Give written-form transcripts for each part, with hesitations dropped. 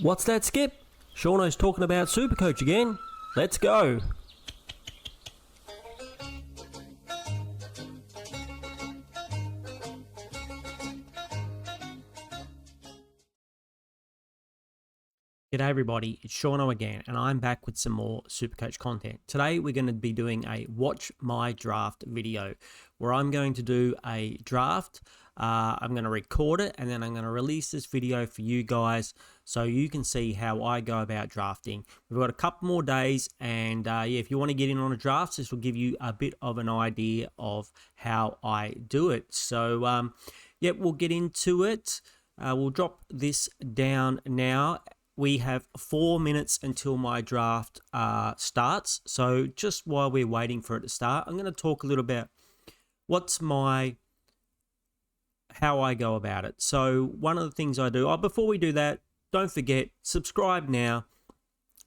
What's that, Skip? Shauno's talking about Supercoach again. Let's go. G'day everybody, it's Shauno again, and I'm back with some more Supercoach content. Today we're going to be doing a Watch My Draft video, where I'm going to do a draft. I'm going to record it, and then I'm going to release this video for you guys, so you can see how I go about drafting. We've got a couple more days, and yeah, if you want to get in on a draft, this will give you a bit of an idea of how I do it. So yeah, we'll get into it. We'll drop this down now. We have 4 minutes until my draft starts. So just while we're waiting for it to start, I'm going to talk a little about how I go about it. So one of the things I do, before we do that, don't forget, subscribe now,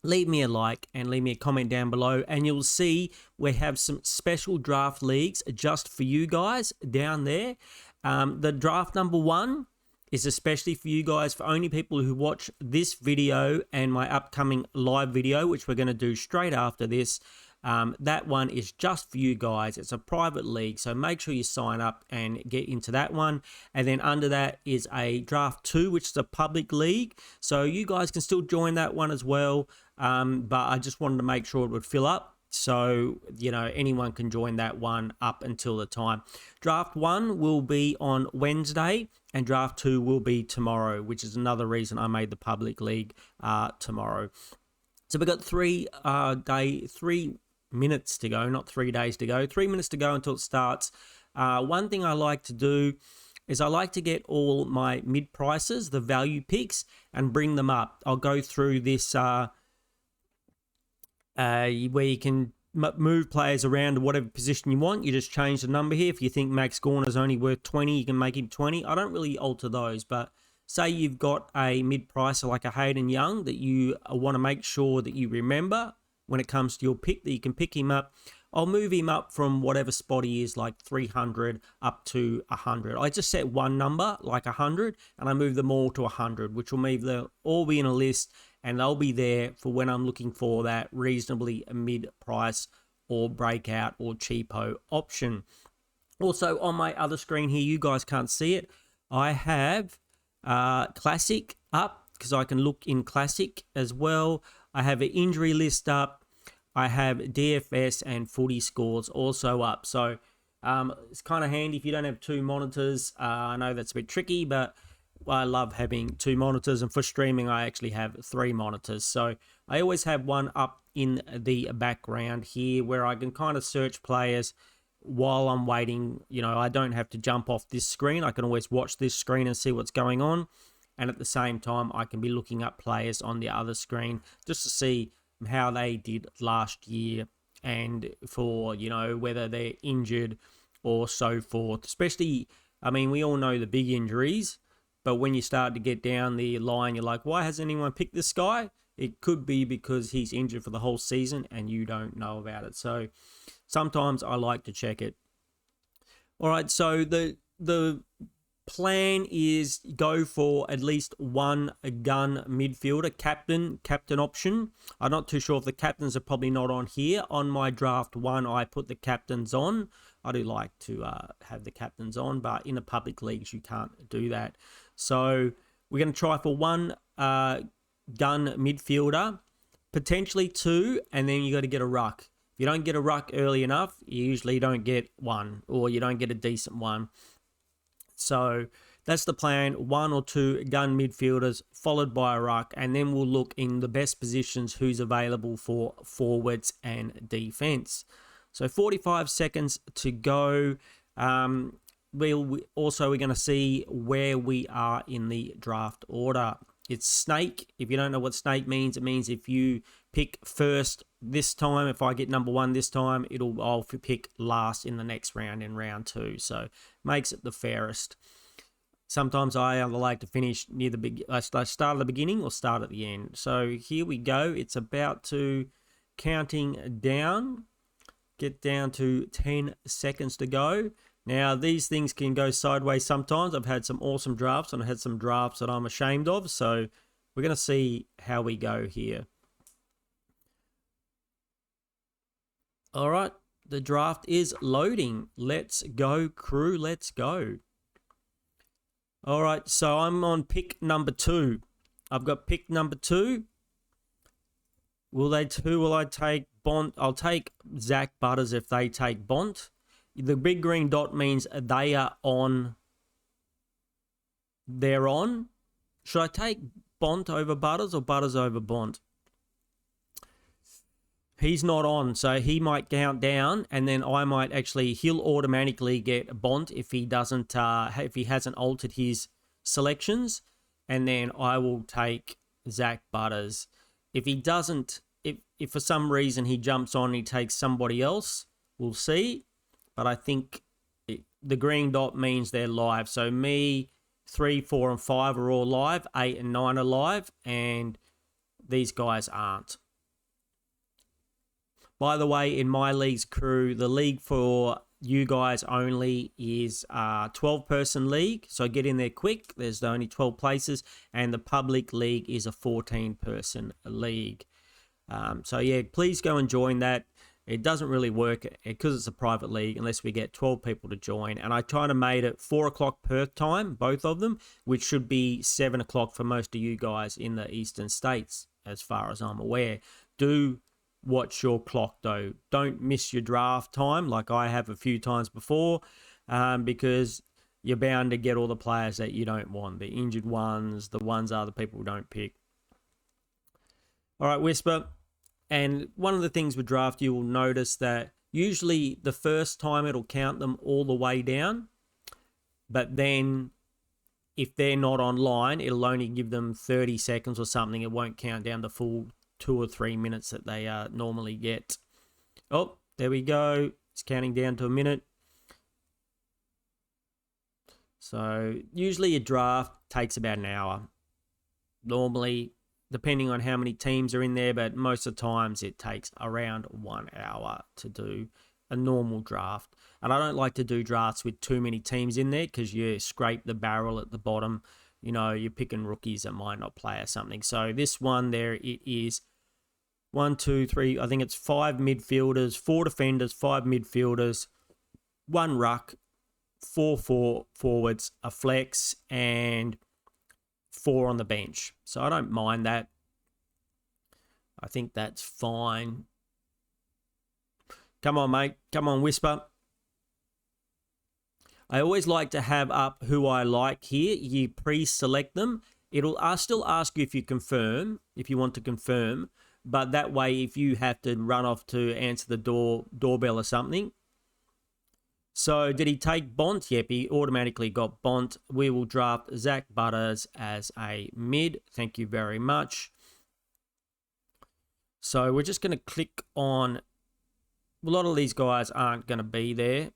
leave me a like and leave me a comment down below, and you'll see we have some special draft leagues just for you guys down there. The draft number 1 is especially for you guys, for only people who watch this video and my upcoming live video, which we're going to do straight after this. That one is just for you guys. It's a private league, so make sure you sign up and get into that one. And then under that is a draft 2, which is a public league, so you guys can still join that one as well. But I just wanted to make sure it would fill up, so you know anyone can join that one up until the time. Draft 1 will be on Wednesday, and draft 2 will be tomorrow, which is another reason I made the public league tomorrow. So we've got 3 minutes to go, not 3 days to go. 3 minutes to go until it starts. One thing I like to do is I like to get all my mid prices, the value picks, and bring them up. I'll go through this where you can move players around to whatever position you want. You just change the number here. If you think Max Gorner's only worth 20, you can make him 20. I don't really alter those, but say you've got a mid-pricer like a Hayden Young that you want to make sure that you remember when it comes to your pick, that you can pick him up. I'll move him up from whatever spot he is, like 300 up to 100. I just set one number, like 100, and I move them all to 100, which will mean they'll all be in a list, and they'll be there for when I'm looking for that reasonably mid-price or breakout or cheapo option. Also, on my other screen here, you guys can't see it, I have Classic up, because I can look in Classic as well. I have an injury list up. I have DFS and Footy scores also up. So it's kind of handy if you don't have 2 monitors. I know that's a bit tricky, but I love having 2 monitors. And for streaming, I actually have 3 monitors. So I always have one up in the background here where I can kind of search players while I'm waiting. You know, I don't have to jump off this screen. I can always watch this screen and see what's going on. And at the same time, I can be looking up players on the other screen just to see how they did last year, and for, you know, whether they're injured or so forth. Especially, I mean, we all know the big injuries, but when you start to get down the line, you're like, why hasn't anyone picked this guy? It could be because he's injured for the whole season and you don't know about it. So sometimes I like to check it. All right, so the plan is go for at least one gun midfielder, captain option. I'm not too sure if the captains are probably not on here. On my draft 1, I put the captains on. I do like to have the captains on, but in the public leagues, you can't do that. So we're going to try for one gun midfielder, potentially 2, and then you got to get a ruck. If you don't get a ruck early enough, you usually don't get one, or you don't get a decent one. So that's the plan, 1 or 2 gun midfielders followed by a ruck, and then we'll look in the best positions who's available for forwards and defense. So 45 seconds to go. We're going to see where we are in the draft order. It's snake. If you don't know what snake means, it means if you pick first this time, if I get number 1 this time, I'll pick last in the next round, in round 2. So makes it the fairest. Sometimes I either like to finish near I start at the beginning or start at the end. So here we go. It's about to counting down. Get down to 10 seconds to go. Now, these things can go sideways sometimes. I've had some awesome drafts, and I had some drafts that I'm ashamed of. So we're going to see how we go here. All right, the draft is loading. Let's go, crew. Let's go. All right, so I'm on pick number 2. I've got pick number 2. Who will I take? Bont. I'll take Zach Butters if they take Bont. The big green dot means they are on. They're on. Should I take Bont over Butters or Butters over Bont? He's not on, so he might count down, and then I might he'll automatically get Bont if he doesn't, if he hasn't altered his selections, and then I will take Zach Butters. If he doesn't, if for some reason he jumps on and he takes somebody else, we'll see. But I think the green dot means they're live. So me, 3, 4, and 5 are all live. 8 and 9 are live, and these guys aren't. By the way, in my league's crew, the league for you guys only is a 12-person league. So get in there quick. There's only 12 places. And the public league is a 14-person league. So, yeah, please go and join that. It doesn't really work because it's a private league unless we get 12 people to join. And I kind of made it 4 o'clock Perth time, both of them, which should be 7 o'clock for most of you guys in the eastern states, as far as I'm aware. Do watch your clock, though. Don't miss your draft time like I have a few times before, because you're bound to get all the players that you don't want. The injured ones, the ones other people don't pick. All right, Whisper. And one of the things with draft, you will notice that usually the first time it'll count them all the way down. But then if they're not online, it'll only give them 30 seconds or something. It won't count down the full 2 or 3 minutes that they normally get. Oh, there we go. It's counting down to a minute. So usually a draft takes about an hour. Normally, depending on how many teams are in there, but most of the times it takes around 1 hour to do a normal draft. And I don't like to do drafts with too many teams in there because you scrape the barrel at the bottom. You know, you're picking rookies that might not play or something. So this one there, it is 1, 2, 3, I think it's 5 midfielders, 4 defenders, 5 midfielders, 1 ruck, 4 forwards, a flex, and 4 on the bench. So I don't mind that. I think that's fine. Come on, mate. Come on, Whisper. I always like to have up who I like here. You pre-select them. I'll still ask you if you confirm, if you want to confirm. But that way, if you have to run off to answer the doorbell or something. So did he take Bont? Yep, he automatically got Bont. We will draft Zach Butters as a mid. Thank you very much. So we're just going to click on... A lot of these guys aren't going to be there.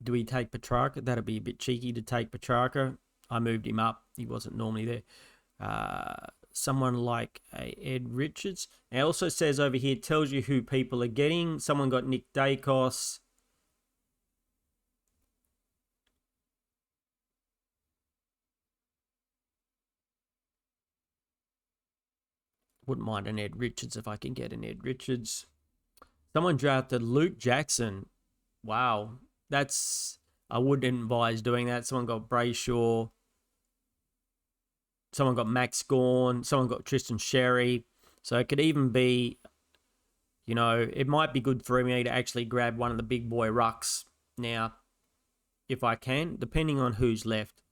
Do we take Petrarca? That'd be a bit cheeky to take Petrarca. I moved him up. He wasn't normally there. Someone like Ed Richards. It also says over here, tells you who people are getting. Someone got Nick Dacos. Wouldn't mind an Ed Richards if I can get an Ed Richards. Someone drafted Luke Jackson. Wow. I wouldn't advise doing that. Someone got Brayshaw. Someone got Max Gorn. Someone got Tristan Sherry. So it could even be, you know, it might be good for me to actually grab one of the big boy rucks now, if I can, depending on who's left.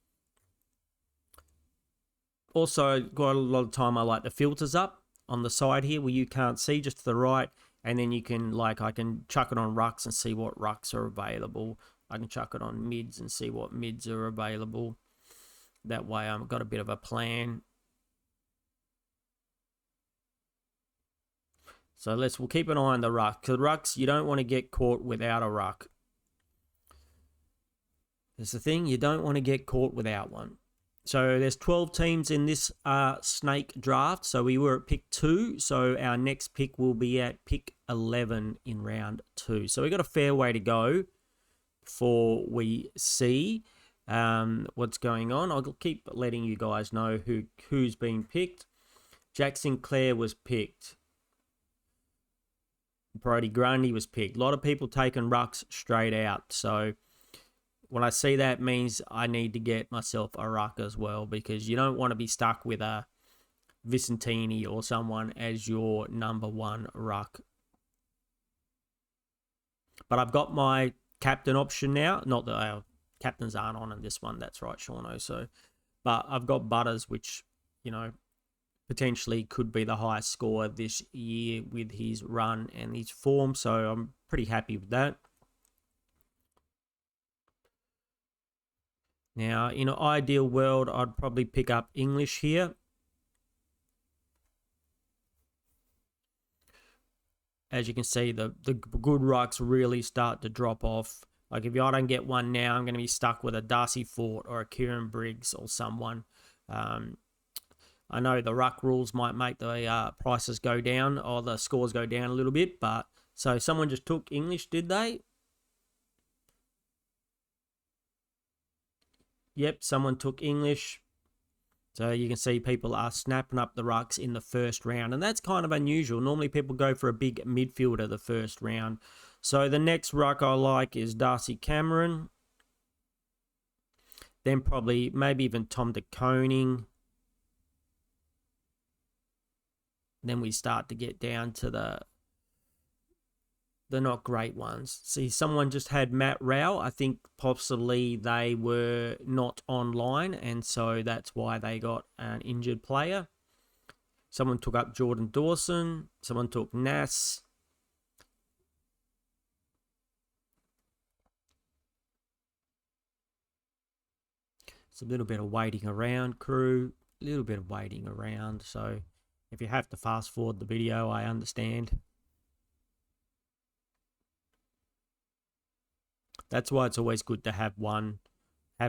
Also, got a lot of time I like the filters up on the side here where you can't see, just to the right. And then you can, I can chuck it on rucks and see what rucks are available. I can chuck it on mids and see what mids are available. That way I've got a bit of a plan. So we'll keep an eye on the ruck. Because rucks, you don't want to get caught without a ruck. That's the thing, you don't want to get caught without one. So there's 12 teams in this snake draft. So we were at pick 2. So our next pick will be at pick 11 in round 2. So we've got a fair way to go before we see what's going on. I'll keep letting you guys know who's been picked. Jack Sinclair was picked. Brody Grundy was picked. A lot of people taking rucks straight out. So when I see that, means I need to get myself a ruck as well, because you don't want to be stuck with a Vicentini or someone as your number one ruck. But I've got my captain option now. Not that our captains aren't on in this one. That's right, Shauno. So, but I've got Butters, which, you know, potentially could be the highest score this year with his run and his form. So I'm pretty happy with that. Now, in an ideal world, I'd probably pick up English here. As you can see, the good rucks really start to drop off. Like if I don't get one now, I'm going to be stuck with a Darcy Fort or a Kieran Briggs or someone. I know the ruck rules might make the prices go down or the scores go down a little bit, but so someone just took English, did they? Yep, someone took English. So you can see people are snapping up the rucks in the first round, and that's kind of unusual. Normally people go for a big midfielder the first round. So the next ruck I like is Darcy Cameron. Then probably maybe even Tom de Koning. Then we start to get down to the not great ones. See, someone just had Matt Rao. I think possibly they were not online, and so that's why they got an injured player. Someone took up Jordan Dawson. Someone took Nass. It's a little bit of waiting around, crew. A little bit of waiting around, so if you have to fast forward the video, I understand. That's why it's always good to have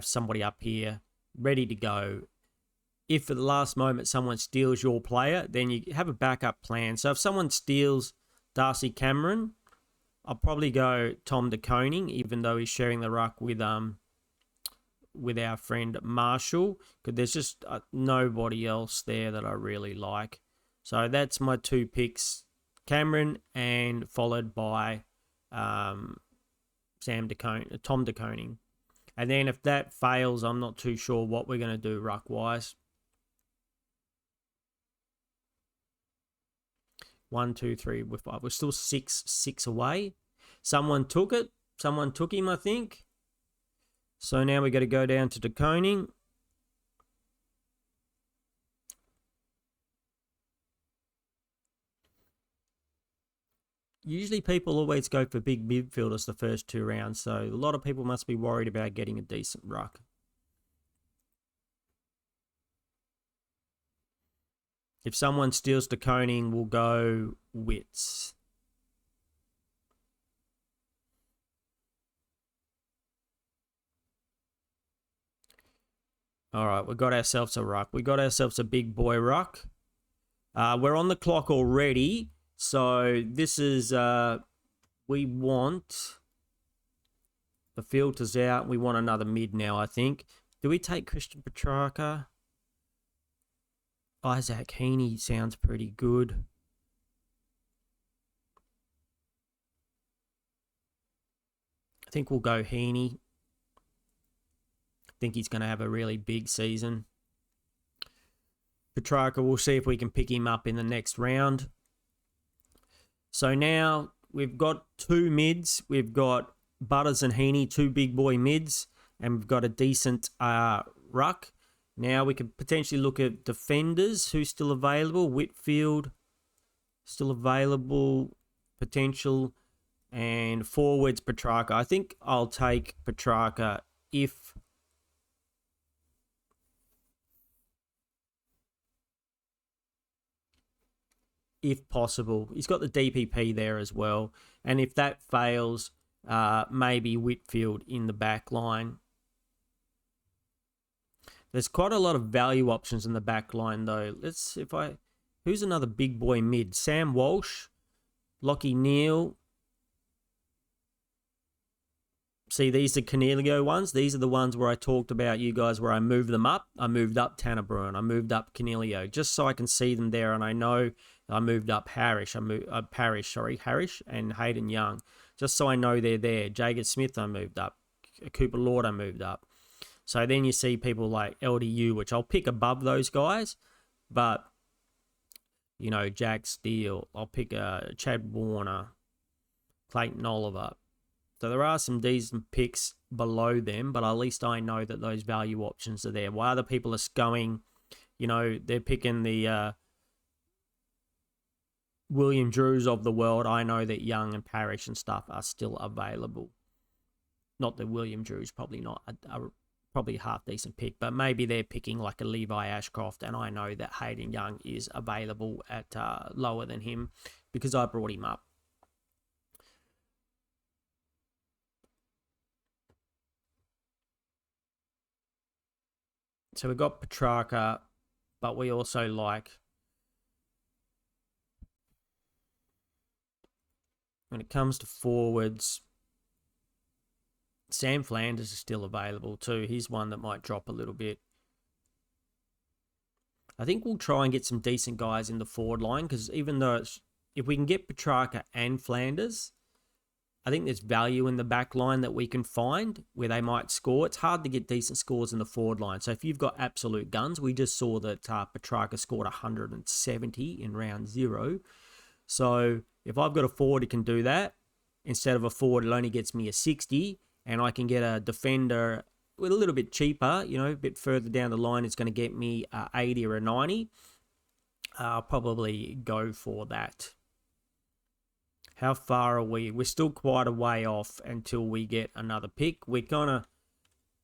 somebody up here ready to go. If at the last moment someone steals your player, then you have a backup plan. So if someone steals Darcy Cameron, I'll probably go Tom de Koning, even though he's sharing the ruck with our friend Marshall, because there's just nobody else there that I really like. So that's my two picks, Cameron, and followed by Tom de Koning. And then if that fails, I'm not too sure what we're going to do ruck-wise. 1, 2, 3, 4, 5. We're still six away. Someone took it. Someone took him, I think. So now we got to go down to de Koning. Usually people always go for big midfielders the first two rounds, so a lot of people must be worried about getting a decent ruck. If someone steals de Koning, we'll go Wits. All right, we got ourselves a ruck. We got ourselves a big boy ruck. We're on the clock already. So this is, we want, the filter's out. We want another mid now, I think. Do we take Christian Petrarca? Isaac Heaney sounds pretty good. I think we'll go Heaney. I think he's going to have a really big season. Petrarca, we'll see if we can pick him up in the next round. So now we've got two mids. We've got Butters and Heaney, two big boy mids, and we've got a decent ruck. Now we could potentially look at defenders who's still available. Whitfield, still available, potential, and forwards Petrarca. I think I'll take Petrarca if possible. He's got the DPP there as well. And if that fails, maybe Whitfield in the back line. There's quite a lot of value options in the back line, though. Who's another big boy mid? Sam Walsh, Lockie Neal. See, these are Canelio ones. These are the ones where I talked about you guys where I moved them up. I moved up Tanner Bruin. I moved up Canelio just so I can see them there, and I know I moved up Harris. Harris and Hayden Young, just so I know they're there. Jacob Smith I moved up. Cooper Lord I moved up. So then you see people like LDU, which I'll pick above those guys, but you know, Jack Steele, I'll pick Chad Warner, Clayton Oliver. So there are some decent picks below them, but at least I know that those value options are there. While other people are going, you know, they're picking the William Drews of the world, I know that Young and Parrish and stuff are still available. Not that William Drew's probably not probably a half decent pick, but maybe they're picking like a Levi Ashcroft, and I know that Hayden Young is available at lower than him because I brought him up. So we've got Petrarca, but we also like, when it comes to forwards, Sam Flanders is still available too. He's one that might drop a little bit. I think we'll try and get some decent guys in the forward line, because even though if we can get Petrarca and Flanders, I think there's value in the back line that we can find where they might score. It's hard to get decent scores in the forward line. So if you've got absolute guns, we just saw that Petrarca scored 170 in round 0. So if I've got a forward who can do that, instead of a forward, it only gets me a 60, and I can get a defender with a little bit cheaper, you know, a bit further down the line, it's going to get me 80 or a 90. I'll probably go for that. How far are we? We're still quite a way off until we get another pick. We're gonna.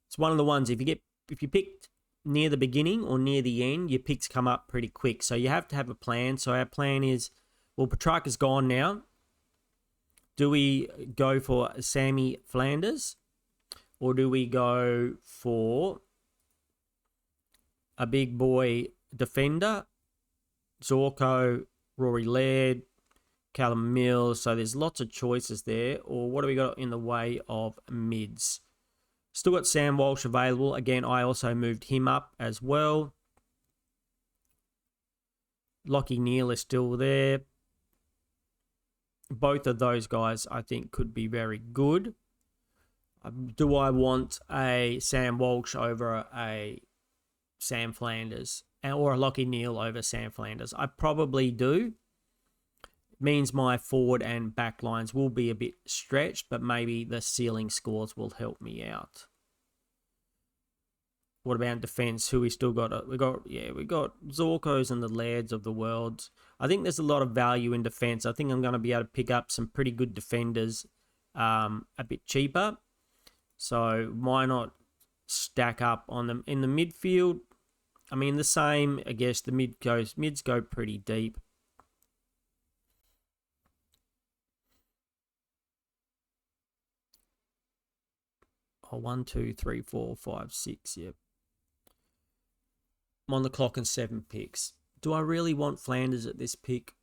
It's one of the ones, if you picked near the beginning or near the end, your picks come up pretty quick. So you have to have a plan. So our plan is, well, Petrarca's gone now. Do we go for Sammy Flanders, or do we go for a big boy defender, Zorko, Rory Laird, Callum Mills? So there's lots of choices there. Or what do we got in the way of mids? Still got Sam Walsh available. Again, I also moved him up as well. Lockie Neal is still there. Both of those guys, I think, could be very good. Do I want a Sam Walsh over a Sam Flanders, or a Lockie Neal over Sam Flanders? I probably do. Means my forward and back lines will be a bit stretched, but maybe the ceiling scores will help me out. What about defense? Who we still got? We got Zorkos and the Lairds of the world. I think there's a lot of value in defense. I think I'm going to be able to pick up some pretty good defenders a bit cheaper. So why not stack up on them in the midfield? I mean, the same. I guess the mids go pretty deep. Oh, 1, 2, 3, 4, 5, 6. Yep. I'm on the clock and 7 picks. Do I really want Flanders at this pick?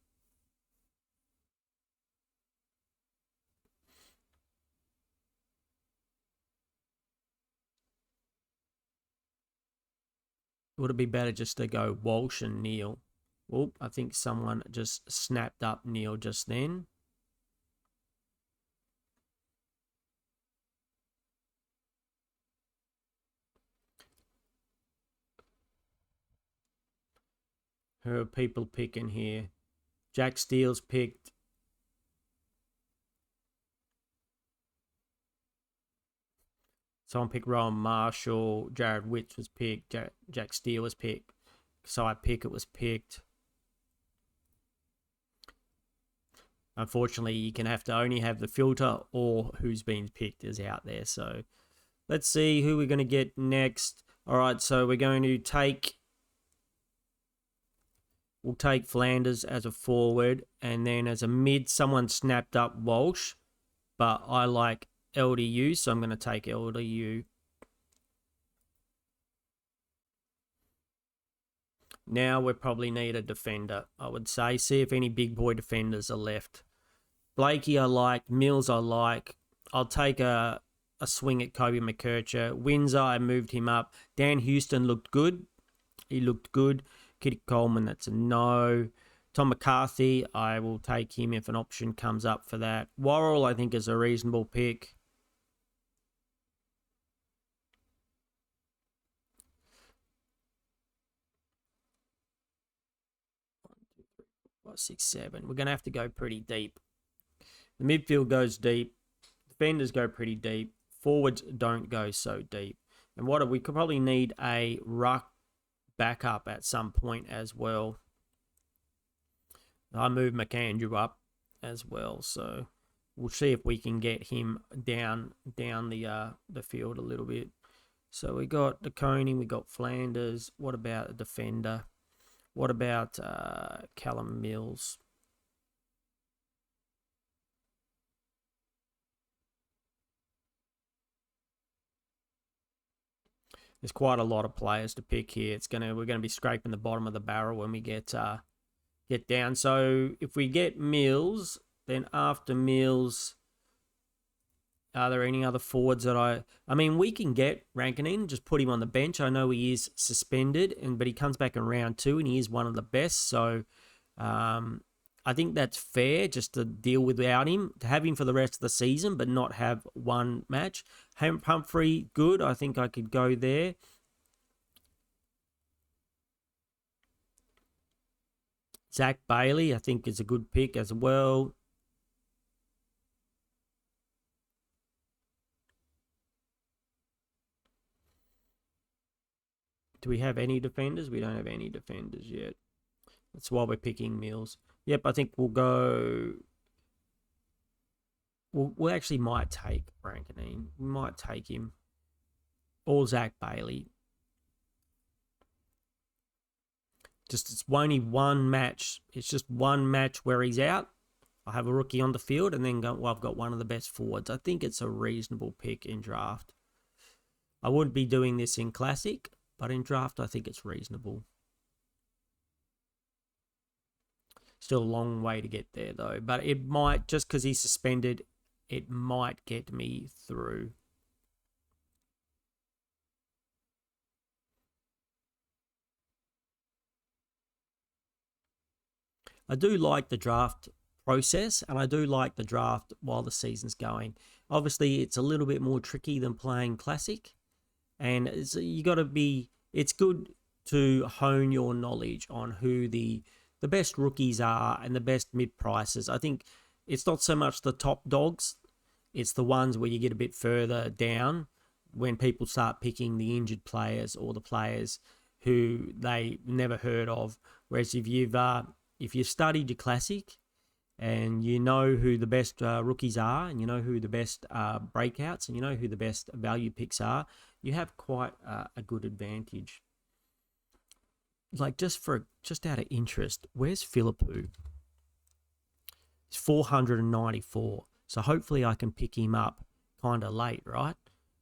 Would it be better just to go Walsh and Neal? Oh, I think someone just snapped up Neal just then. Who are people picking here? Jack Steele's picked. Someone picked Rowan Marshall. Jared Witts was picked. Jack Steele was picked. Cy Pickett was picked. Unfortunately, you can have to only have the filter or who's been picked is out there. So let's see who we're going to get next. All right, so we're going to take... We'll take Flanders as a forward, and then as a mid, someone snapped up Walsh, but I like LDU, so I'm going to take LDU. Now we probably need a defender, I would say. See if any big boy defenders are left. Blakey I like, Mills I like. I'll take a a swing at Kobe McKercher. Windsor, I moved him up. Dan Houston looked good. He looked good. Kitty Coleman, that's a no. Tom McCarthy, I will take him if an option comes up for that. Worrell, I think, is a reasonable pick. Five, 6, 7. We're going to have to go pretty deep. The midfield goes deep. Defenders go pretty deep. Forwards don't go so deep. And we could probably need a ruck backup at some point as well. I moved McAndrew up as well, so we'll see if we can get him down the field a little bit. So we got De Koning, we got Flanders. What about a defender? What about Callum Mills? There's quite a lot of players to pick here. We're gonna be scraping the bottom of the barrel when we get down. So if we get Mills, then after Mills, are there any other forwards that I mean, we can get Rankin, just put him on the bench. I know he is suspended, but he comes back in round 2 and he is one of the best. So I think that's fair just to deal without him, to have him for the rest of the season, but not have one match. Humphrey, good. I think I could go there. Zach Bailey, I think, is a good pick as well. Do we have any defenders? We don't have any defenders yet. That's why we're picking Mills. Yep, I think we'll go... We actually might take Rankin. We might take him. Or Zach Bailey. It's only one match. It's just one match where he's out. I have a rookie on the field and then I've got one of the best forwards. I think it's a reasonable pick in draft. I wouldn't be doing this in Classic, but in draft I think it's reasonable. Still a long way to get there though. But it might, just because he's suspended, it might get me through. I do like the draft process, and I do like the draft while the season's going. Obviously, it's a little bit more tricky than playing Classic, and it's good to hone your knowledge on who the best rookies are and the best mid prices. I think it's not so much the top dogs, it's the ones where you get a bit further down when people start picking the injured players or the players who they never heard of. Whereas if you've studied your Classic and you know who the best rookies are, and you know who the best breakouts, and you know who the best value picks are, you have quite a good advantage. Like, just out of interest, where's Philippou? It's 494. So hopefully I can pick him up kind of late, right?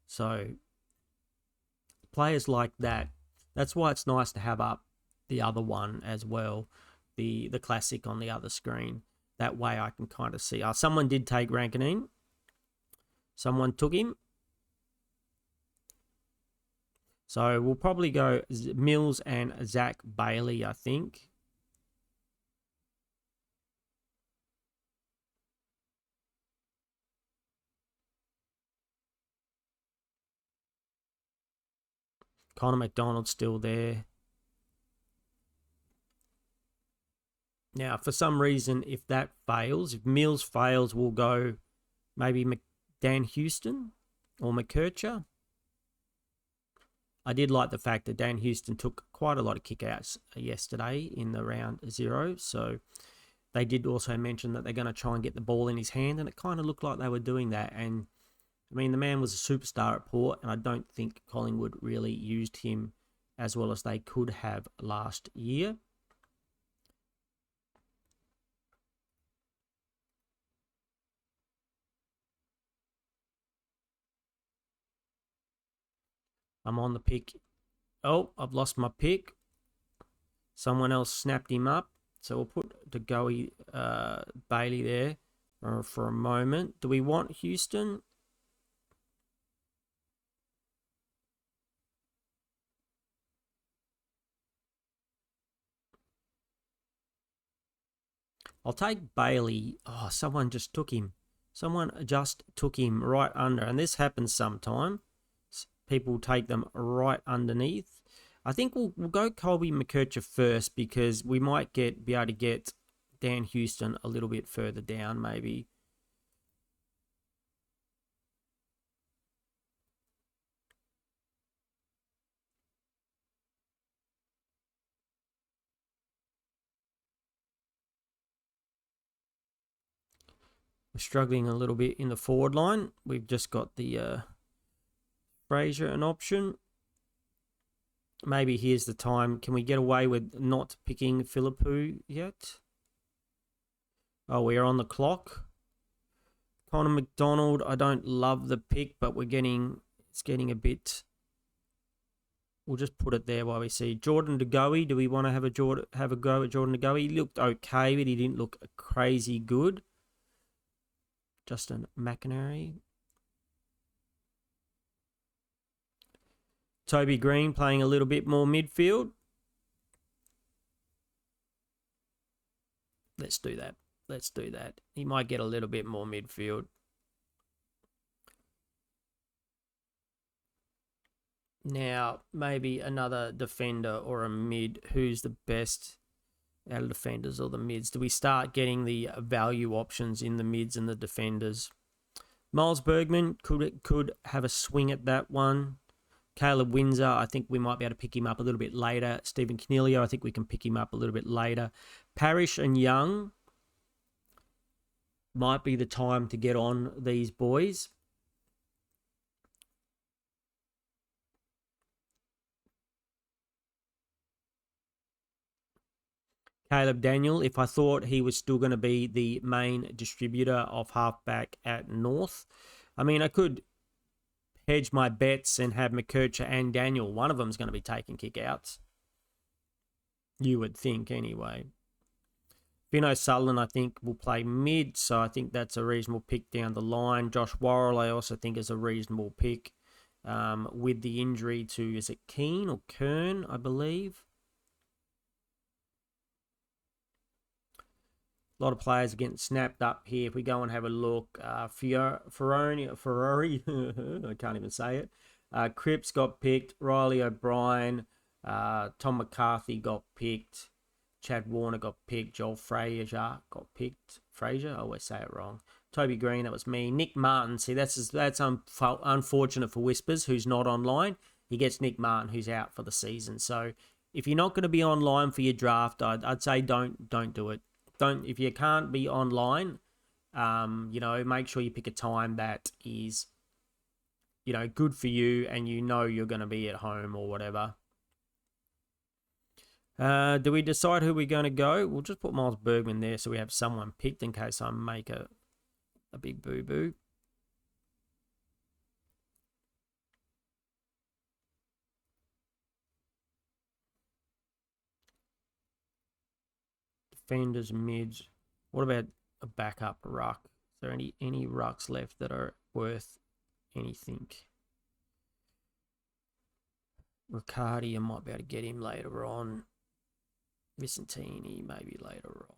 So players like that, that's why it's nice to have up the other one as well, the Classic on the other screen. That way I can kind of see. Someone did take Rankin. Someone took him. So we'll probably go Mills and Zach Bailey, I think. Connor McDonald's still there. Now, for some reason, if that fails, if Mills fails, we'll go maybe Dan Houston or McKercher. I did like the fact that Dan Houston took quite a lot of kickouts yesterday in the round 0. So they did also mention that they're going to try and get the ball in his hand, and it kind of looked like they were doing that. And I mean, the man was a superstar at Port, and I don't think Collingwood really used him as well as they could have last year. I'm on the pick. Oh, I've lost my pick. Someone else snapped him up. So we'll put Bailey there for a moment. Do we want Houston? I'll take Bailey. Oh, someone just took him. Someone just took him right under. And this happens sometime. People take them right underneath. I think we'll go Colby McKercher first because we might be able to get Dan Houston a little bit further down maybe. We're struggling a little bit in the forward line. We've just got the Fraser an option. Maybe here's the time. Can we get away with not picking Philippou yet? Oh, we're on the clock. Connor McDonald, I don't love the pick, but it's getting a bit. We'll just put it there while we see Jordan De Goey. Do we want to have a go at Jordan De Goey? He looked okay, but he didn't look crazy good. Justin McInerney. Toby Green playing a little bit more midfield. Let's do that. Let's do that. He might get a little bit more midfield. Now, maybe another defender or a mid. Who's the best out of defenders or the mids? Do we start getting the value options in the mids and the defenders? Miles Bergman could have a swing at that one. Caleb Windsor, I think we might be able to pick him up a little bit later. Stephen Canelio, I think we can pick him up a little bit later. Parrish and Young might be the time to get on these boys. Caleb Daniel, if I thought he was still going to be the main distributor of halfback at North, I mean, I could hedge my bets and have McKercher and Daniel. One of them's going to be taking kickouts. You would think, anyway. Fino Sutherland, I think, will play mid, so I think that's a reasonable pick down the line. Josh Worrell, I also think, is a reasonable pick with the injury to, is it Keane or Kern, I believe? A lot of players are getting snapped up here. If we go and have a look, Ferrari, I can't even say it. Cripps got picked. Riley O'Brien, Tom McCarthy got picked. Chad Warner got picked. Joel Frazier got picked. Frazier, I always say it wrong. Toby Green, that was me. Nick Martin, see, that's unfortunate for Whispers, who's not online. He gets Nick Martin, who's out for the season. So if you're not going to be online for your draft, I'd say don't do it. If you can't be online, make sure you pick a time that is, good for you and you're going to be at home or whatever. Do we decide who we're going to go? We'll just put Miles Bergman there so we have someone picked in case I make a big boo-boo. Defenders, mids. What about a backup ruck? Is there any rucks left that are worth anything? Riccardi, I might be able to get him later on. Vicentini, maybe later on.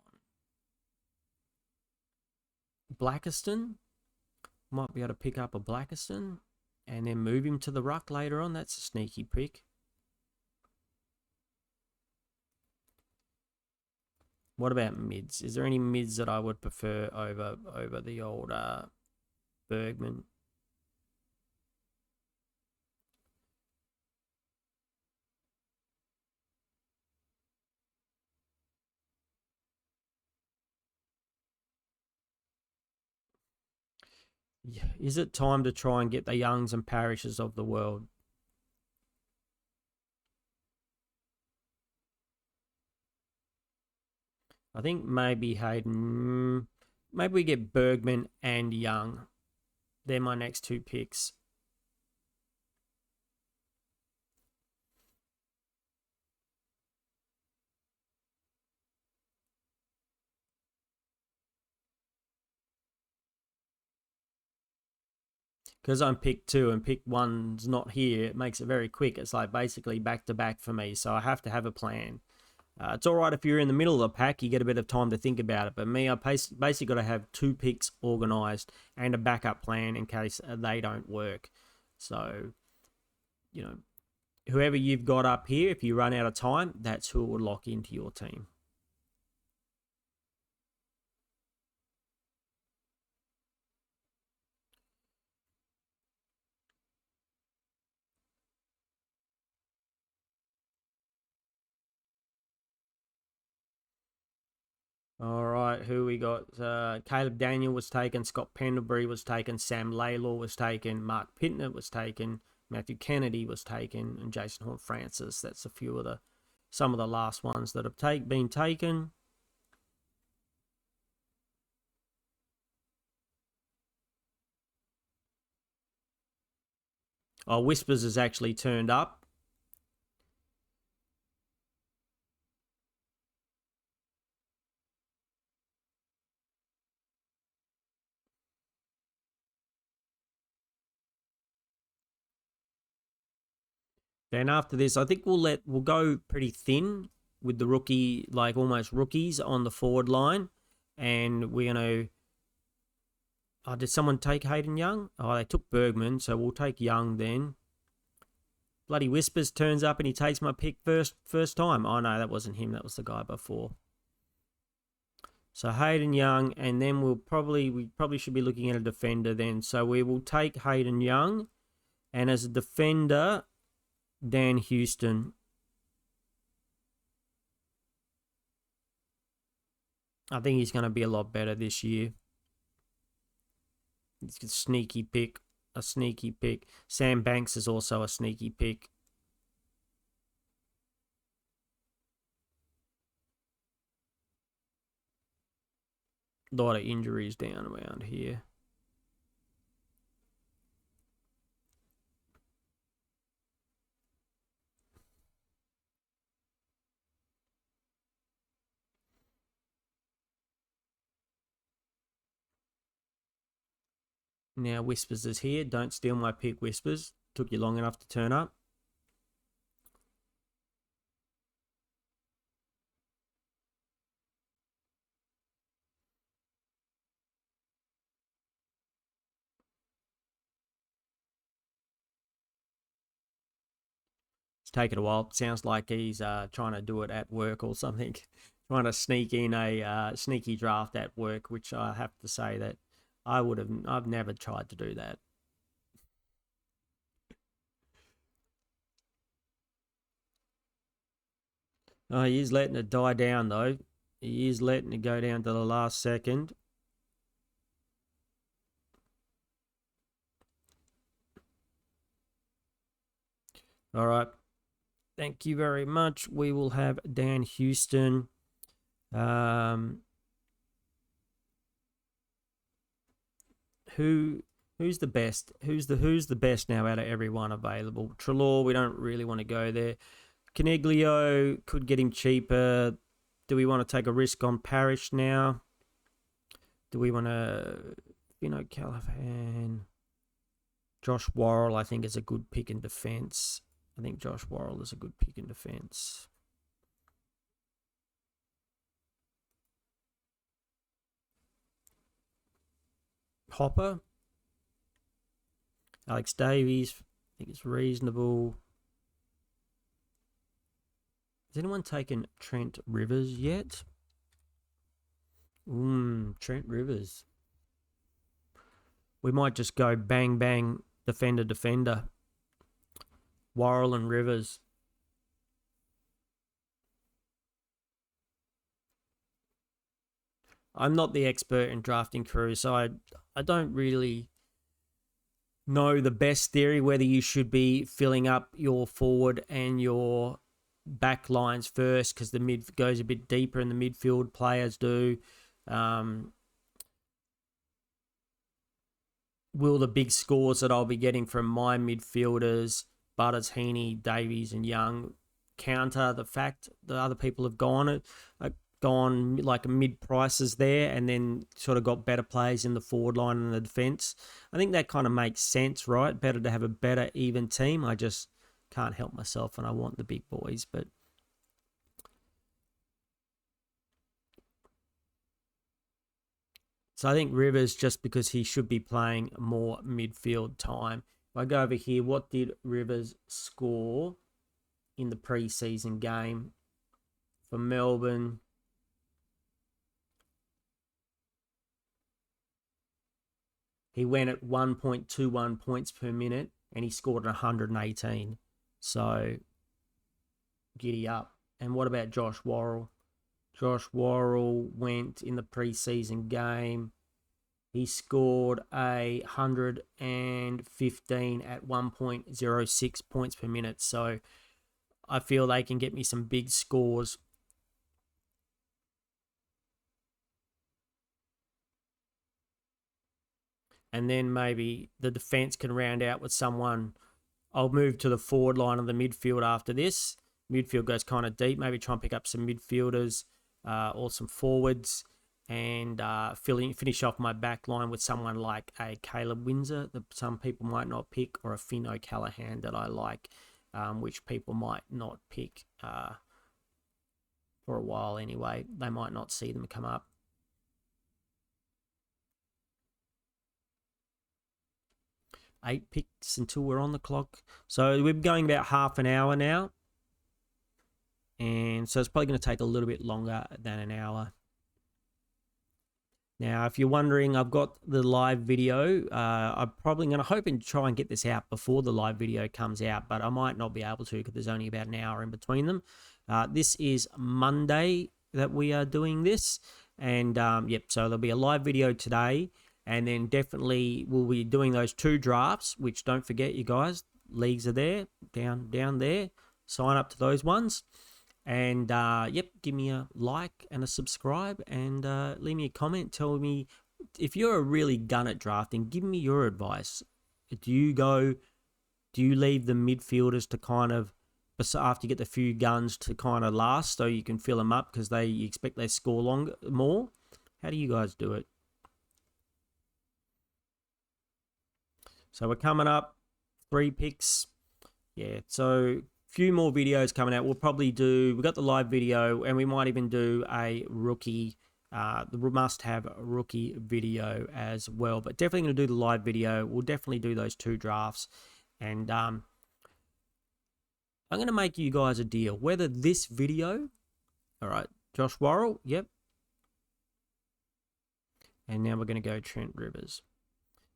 Blackiston, might be able to pick up a Blackiston and then move him to the ruck later on. That's a sneaky pick. What about mids? Is there any mids that I would prefer over the old Bergman? Is it time to try and get the Youngs and Parishes of the world? I think maybe Hayden. Maybe we get Bergman and Young. They're my next two picks. Because I'm pick 2 and pick 1's not here, it makes it very quick. It's like basically back to back for me. So I have to have a plan. It's all right if you're in the middle of the pack, you get a bit of time to think about it. But me, I basically got to have 2 picks organised and a backup plan in case they don't work. So, whoever you've got up here, if you run out of time, that's who will lock into your team. All right, who we got? Caleb Daniel was taken, Scott Pendlebury was taken, Sam Laylor was taken, Mark Pittner was taken, Matthew Kennedy was taken, and Jason Horne-Francis. That's some of the last ones that have been taken. Oh, Whispers has actually turned up. Then after this, I think we'll go pretty thin with the rookie, like almost rookies on the forward line, and we're gonna. Oh, did someone take Hayden Young? Oh, they took Bergman, so we'll take Young then. Bloody Whispers turns up and he takes my pick first time. Oh no, that wasn't him. That was the guy before. So Hayden Young, and then we probably should be looking at a defender then. So we will take Hayden Young, and as a defender, Dan Houston. I think he's going to be a lot better this year. It's a sneaky pick. Sam Banks is also a sneaky pick. A lot of injuries down around here. Now Whispers is here. Don't steal my pick, Whispers. Took you long enough to turn up. It's taken a while. Sounds like he's trying to do it at work or something. Trying to sneak in a sneaky draft at work, which I have to say that I've never tried to do that. Oh, he is letting it die down though. He is letting it go down to the last second. All right. Thank you very much. We will have Dan Houston. Who's the best? Who's the best now out of everyone available? Treloar, we don't really want to go there. Caniglio could get him cheaper. Do we want to take a risk on Parrish now? Do we want to, Callahan? Josh Worrell, I think, is a good pick in defence. I think Josh Worrell is a good pick in defence. Hopper. Alex Davies, I think it's reasonable. Has anyone taken Trent Rivers yet? Trent Rivers. We might just go bang, bang, defender. Worrell and Rivers. I'm not the expert in drafting crews, so I don't really know the best theory whether you should be filling up your forward and your back lines first because the mid goes a bit deeper and the midfield players do. Will the big scores that I'll be getting from my midfielders, Butters, Heaney, Davies and Young, counter the fact that other people have gone like mid prices there and then sort of got better players in the forward line and the defence? I think that kind of makes sense, right? Better to have a better even team. I just can't help myself and I want the big boys, but So I think Rivers, just because he should be playing more midfield time. If I go over here, what did Rivers score in the preseason game for Melbourne? He went at 1.21 points per minute and he scored 118. So giddy up. And what about Josh Worrell? Josh Worrell went in the preseason game. He scored 115 at 1.06 points per minute. So I feel they can get me some big scores. And then maybe the defense can round out with someone. I'll move to the forward line of the midfield after this. Midfield goes kind of deep. Maybe try and pick up some midfielders or some forwards and finish off my back line with someone like a Caleb Windsor that some people might not pick, or a Finn O'Callaghan that I like, which people might not pick for a while anyway. They might not see them come up. Eight picks until we're on the clock. So we're going about half an hour now. And so it's probably going to take a little bit longer than an hour. Now, if you're wondering, I've got the live video. I'm probably going to hope and try and get this out before the live video comes out, but I might not be able to because there's only about an hour in between them. This is Monday that we are doing this. And, yep, so there'll be a live video today. And then definitely we'll be doing those 2 drafts, which don't forget, you guys, leagues are there, down there. Sign up to those ones. And, yep, give me a like and a subscribe and leave me a comment. Tell me if you're a really gun at drafting, give me your advice. Do you leave the midfielders to kind of, after you get the few guns, to kind of last so you can fill them up because you expect they score more? How do you guys do it? So we're coming up 3 picks. Yeah, so few more videos coming out. We've got the live video, and we might even do a rookie, the must-have rookie video as well. But definitely going to do the live video. We'll definitely do those 2 drafts. And I'm going to make you guys a deal. Whether this video, all right, Josh Worrell, yep. And now we're going to go Trent Rivers.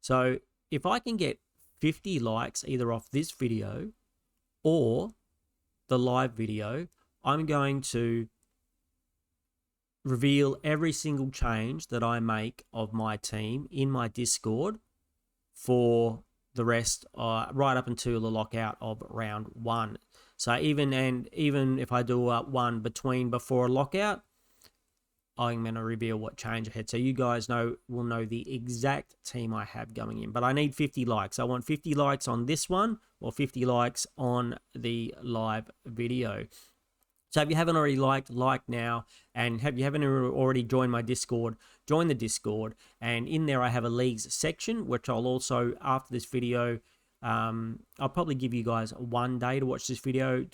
So if I can get 50 likes either off this video or the live video, I'm going to reveal every single change that I make of my team in my Discord for the rest, right up until the lockout of round 1. So even if I do one before a lockout, I'm going to reveal what change I had. So you guys will know the exact team I have going in. But I need 50 likes. I want 50 likes on this one or 50 likes on the live video. So if you haven't already like now. And if you haven't already joined my Discord, join the Discord. And in there I have a leagues section, which I'll also, after this video, I'll probably give you guys 1 day to watch this video,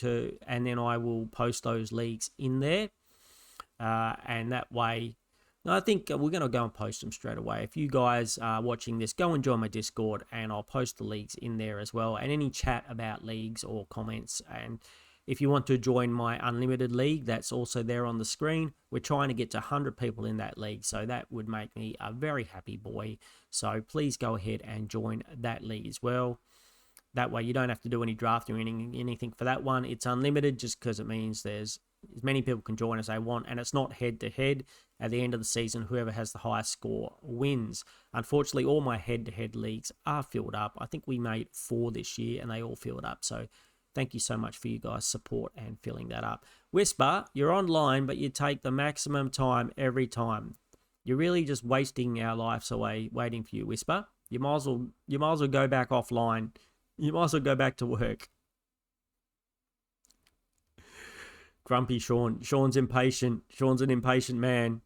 and then I will post those leagues in there. And that way, I think we're going to go and post them straight away. If you guys are watching this, go and join my Discord, and I'll post the leagues in there as well, and any chat about leagues or comments. And if you want to join my unlimited league, that's also there on the screen. We're trying to get to 100 people in that league, so that would make me a very happy boy. So please go ahead and join that league as well. That way you don't have to do any drafting or anything for that one. It's unlimited just because it means there's as many people can join as they want, and it's not head-to-head. At the end of the season, whoever has the highest score wins. Unfortunately, all my head-to-head leagues are filled up. I think we made 4 this year, and they all filled up. So thank you so much for you guys' support and filling that up. Whisper, you're online, but you take the maximum time every time. You're really just wasting our lives away waiting for you, Whisper. You might as well go back offline. You might as well go back to work. Grumpy Sean. Sean's impatient. Sean's an impatient man.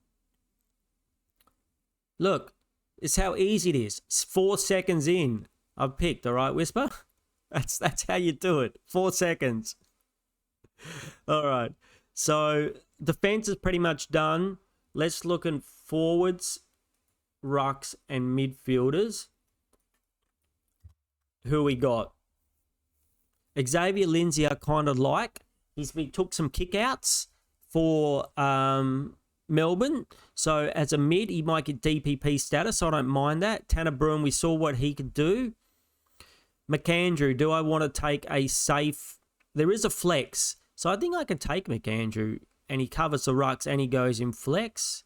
Look, it's how easy it is. It's 4 seconds in. I've picked, all right, Whisper? That's how you do it. 4 seconds. All right. So defense is pretty much done. Let's look in forwards. rucks, and midfielders. Who we got? Xavier Lindsay I kind of like. He took some kickouts for Melbourne. So as a mid, he might get DPP status. I don't mind that. Tanner Bruin, we saw what he could do. McAndrew, do I want to take a safe? There is a flex. So I think I can take McAndrew. And he covers the rucks and he goes in flex.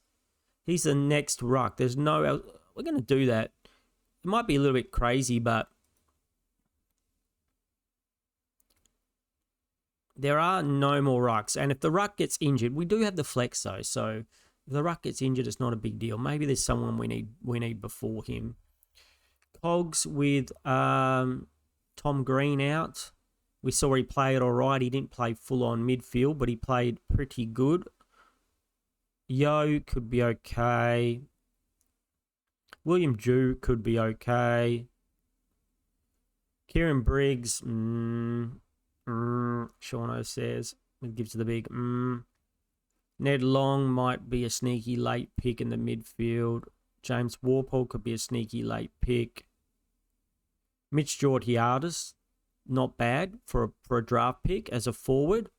He's the next ruck. There's no... We're going to do that. It might be a little bit crazy, but... There are no more rucks. And if the ruck gets injured, we do have the flex though. So if the ruck gets injured, it's not a big deal. Maybe there's someone we need before him. Cogs with Tom Green out. We saw he played all right. He didn't play full on midfield, but he played pretty good. Yo could be okay. William Jew could be okay. Kieran Briggs, Shauno says, it gives the big Ned Long might be a sneaky late pick in the midfield. James Warpole could be a sneaky late pick. Mitch Georgiades, not bad for a draft pick as a forward.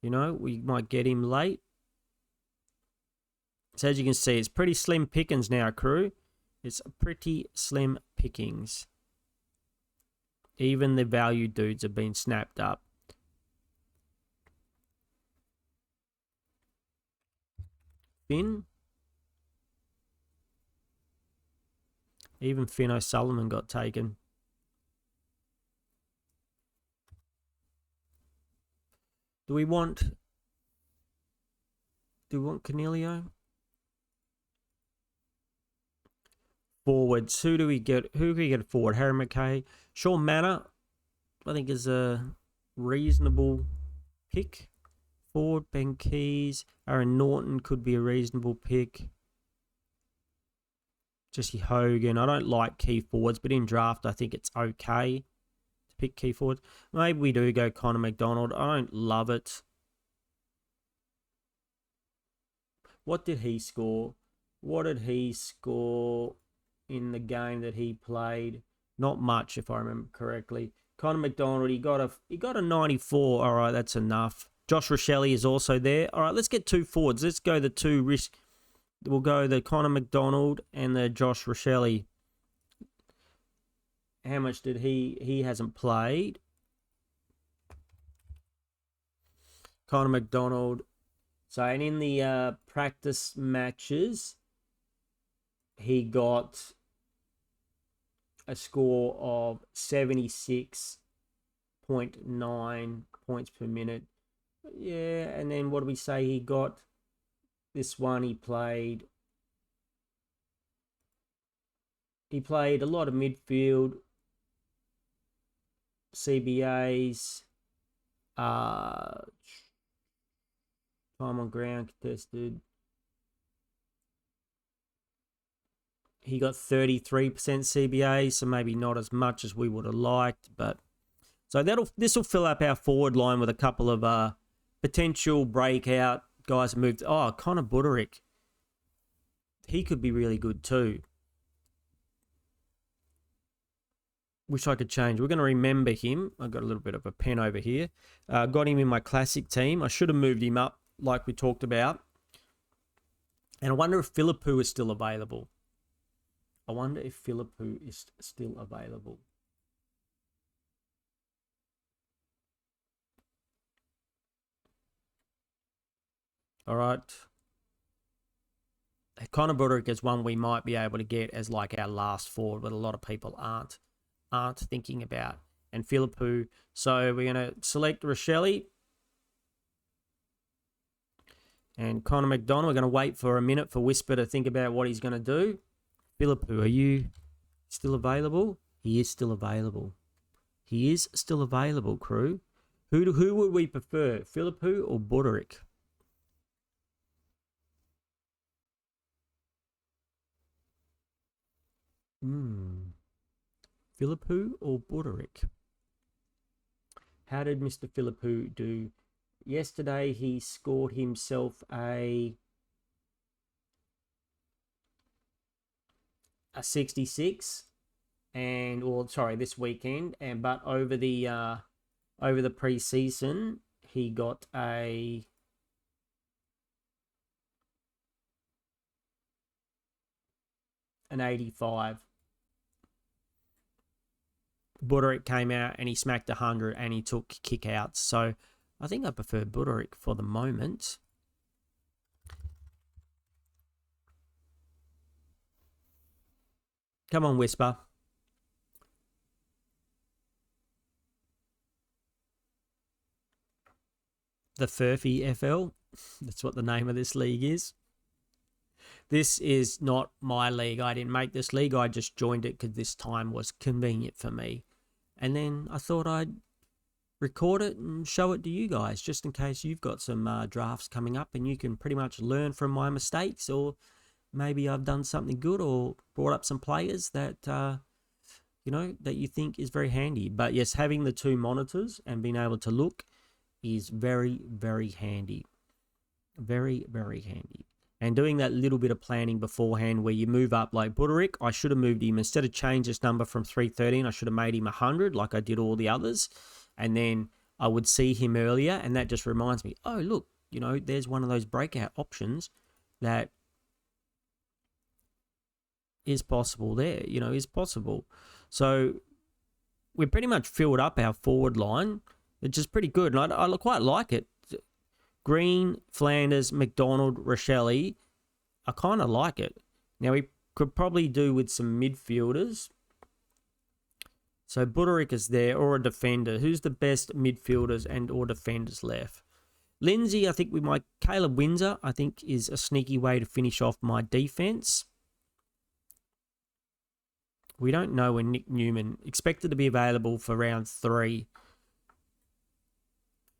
You know, we might get him late. So as you can see, it's pretty slim pickings now, crew. It's pretty slim pickings. Even the value dudes have been snapped up. Finn. Even Finn O'Sullivan got taken. Do we want Canelio? Forwards. Who do we get? Who can we get forward? Harry McKay. Sean Manor, I think, is a reasonable pick. Forward. Ben Keys. Aaron Norton could be a reasonable pick. Jesse Hogan. I don't like key forwards, but in draft, I think it's okay to pick key forwards. Maybe we do go Connor McDonald. I don't love it. What did he score? What did he score in the game that he played? Not much, if I remember correctly. Connor McDonald, he got a 94. All right, that's enough. Josh Rochelle is also there. All right, let's get two forwards. Let's go the two risk. We'll go the Connor McDonald and the Josh Rochelle. How much did he hasn't played? Connor McDonald. So, and in the practice matches, he got a score of 76.9 points per minute. Yeah, and then what do we say he got? This one he played a lot of midfield, CBAs, time on ground contested. He got 33% CBA, so maybe not as much as we would have liked, but so this will fill up our forward line with a couple of potential breakout guys moved. Oh, Connor Buderick. He could be really good too. Wish I could change. We're going to remember him. I've got a little bit of a pen over here. Got him in my classic team. I should have moved him up like we talked about. And I wonder if Philippou is still available. All right. Connor Buderick is one we might be able to get as like our last forward, but a lot of people aren't thinking about. And Philippou. So we're going to select Rochelle and Connor McDonald. We're going to wait for a minute for Whisper to think about what he's going to do. Philippou, are you still available? He is still available. He is still available, crew. Who would we prefer, Philippou or Buderick? Philippou or Buderick? How did Mr. Philippou do? Yesterday he scored himself a a 66, this weekend, but over the preseason he got an 85. Buderick came out and he smacked 100 and he took kick outs. So I think I prefer Buderick for the moment. Come on, Whisper. The Furphy FL. That's what the name of this league is. This is not my league. I didn't make this league. I just joined it because this time was convenient for me. And then I thought I'd record it and show it to you guys, just in case you've got some drafts coming up and you can pretty much learn from my mistakes, or maybe I've done something good or brought up some players that, that you think is very handy. But yes, having the 2 monitors and being able to look is very, very handy. Very, very handy. And doing that little bit of planning beforehand where you move up, like Buderick, I should have moved him. Instead of change this number from 313, I should have made him 100 like I did all the others. And then I would see him earlier, and that just reminds me, oh, look, there's one of those breakout options that is possible there, is possible. So we pretty much filled up our forward line, which is pretty good. And I quite like it. Green, Flanders, McDonald, Rochelle. I kind of like it. Now, we could probably do with some midfielders. So, Buderick is there, or a defender. Who's the best midfielders and or defenders left? Lindsay, I think we might. Caleb Windsor, I think, is a sneaky way to finish off my defense. We don't know when Nick Newman, expected to be available for round 3.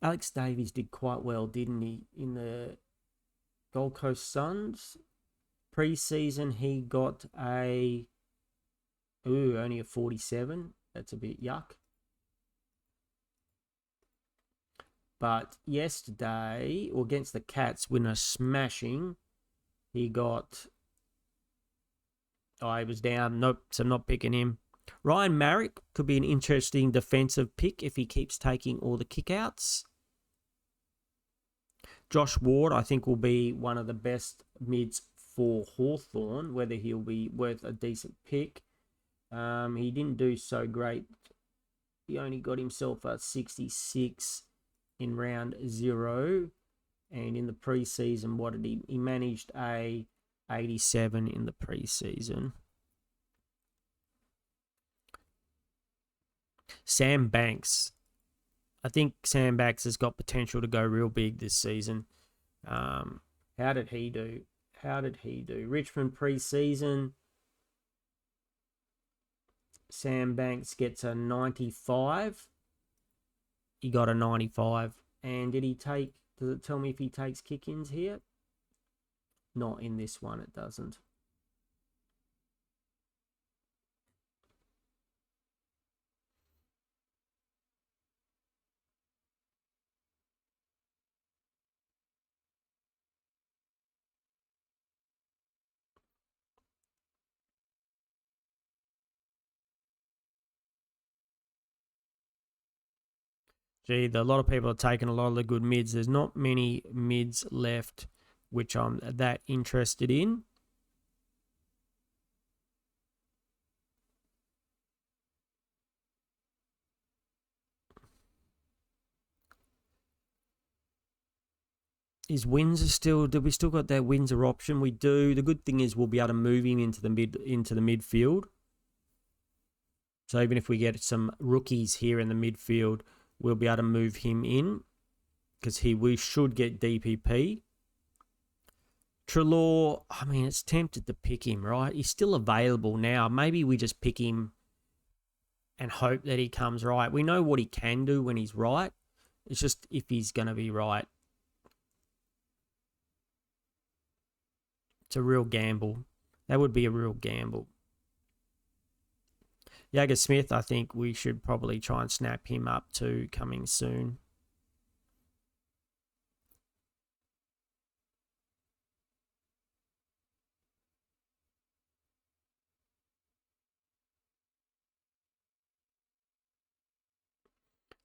Alex Davies did quite well, didn't he, in the Gold Coast Suns? Pre-season, he got only a 47. That's a bit yuck. But yesterday, against the Cats, when a smashing, he got... he was down. Nope, so I'm not picking him. Ryan Marrick could be an interesting defensive pick if he keeps taking all the kickouts. Josh Ward, I think, will be one of the best mids for Hawthorn, whether he'll be worth a decent pick. He didn't do so great. He only got himself a 66 in round 0. And in the preseason, what did he? He managed a 87 in the preseason. Sam Banks. I think Sam Banks has got potential to go real big this season. How did he do? Richmond preseason. Sam Banks gets a 95. He got a 95. And does it tell me if he takes kick-ins here? Not in this one, it doesn't. Gee, a lot of people are taking a lot of the good mids. There's not many mids left which I'm that interested in. Is Windsor still? Do we still got that Windsor option? We do. The good thing is we'll be able to move him into the midfield. So even if we get some rookies here in the midfield, we'll be able to move him in because we should get DPP. Treloar, I mean, it's tempted to pick him, right? He's still available now. Maybe we just pick him and hope that he comes right. We know what he can do when he's right. It's just if he's going to be right. It's a real gamble. That would be a real gamble. Jagger Smith, I think we should probably try and snap him up too, coming soon.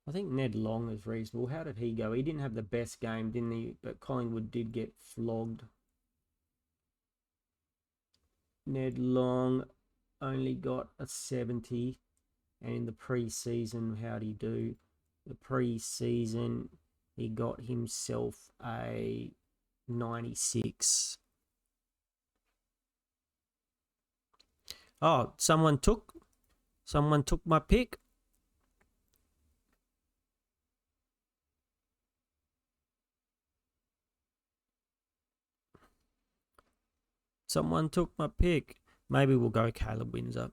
I think Ned Long is reasonable. How did he go? He didn't have the best game, didn't he? But Collingwood did get flogged. Ned Long only got a 70. And in the pre-season, how'd he do? The pre-season, he got himself a 96. Oh, someone took my pick. Someone took my pick. Maybe we'll go Caleb Windsor.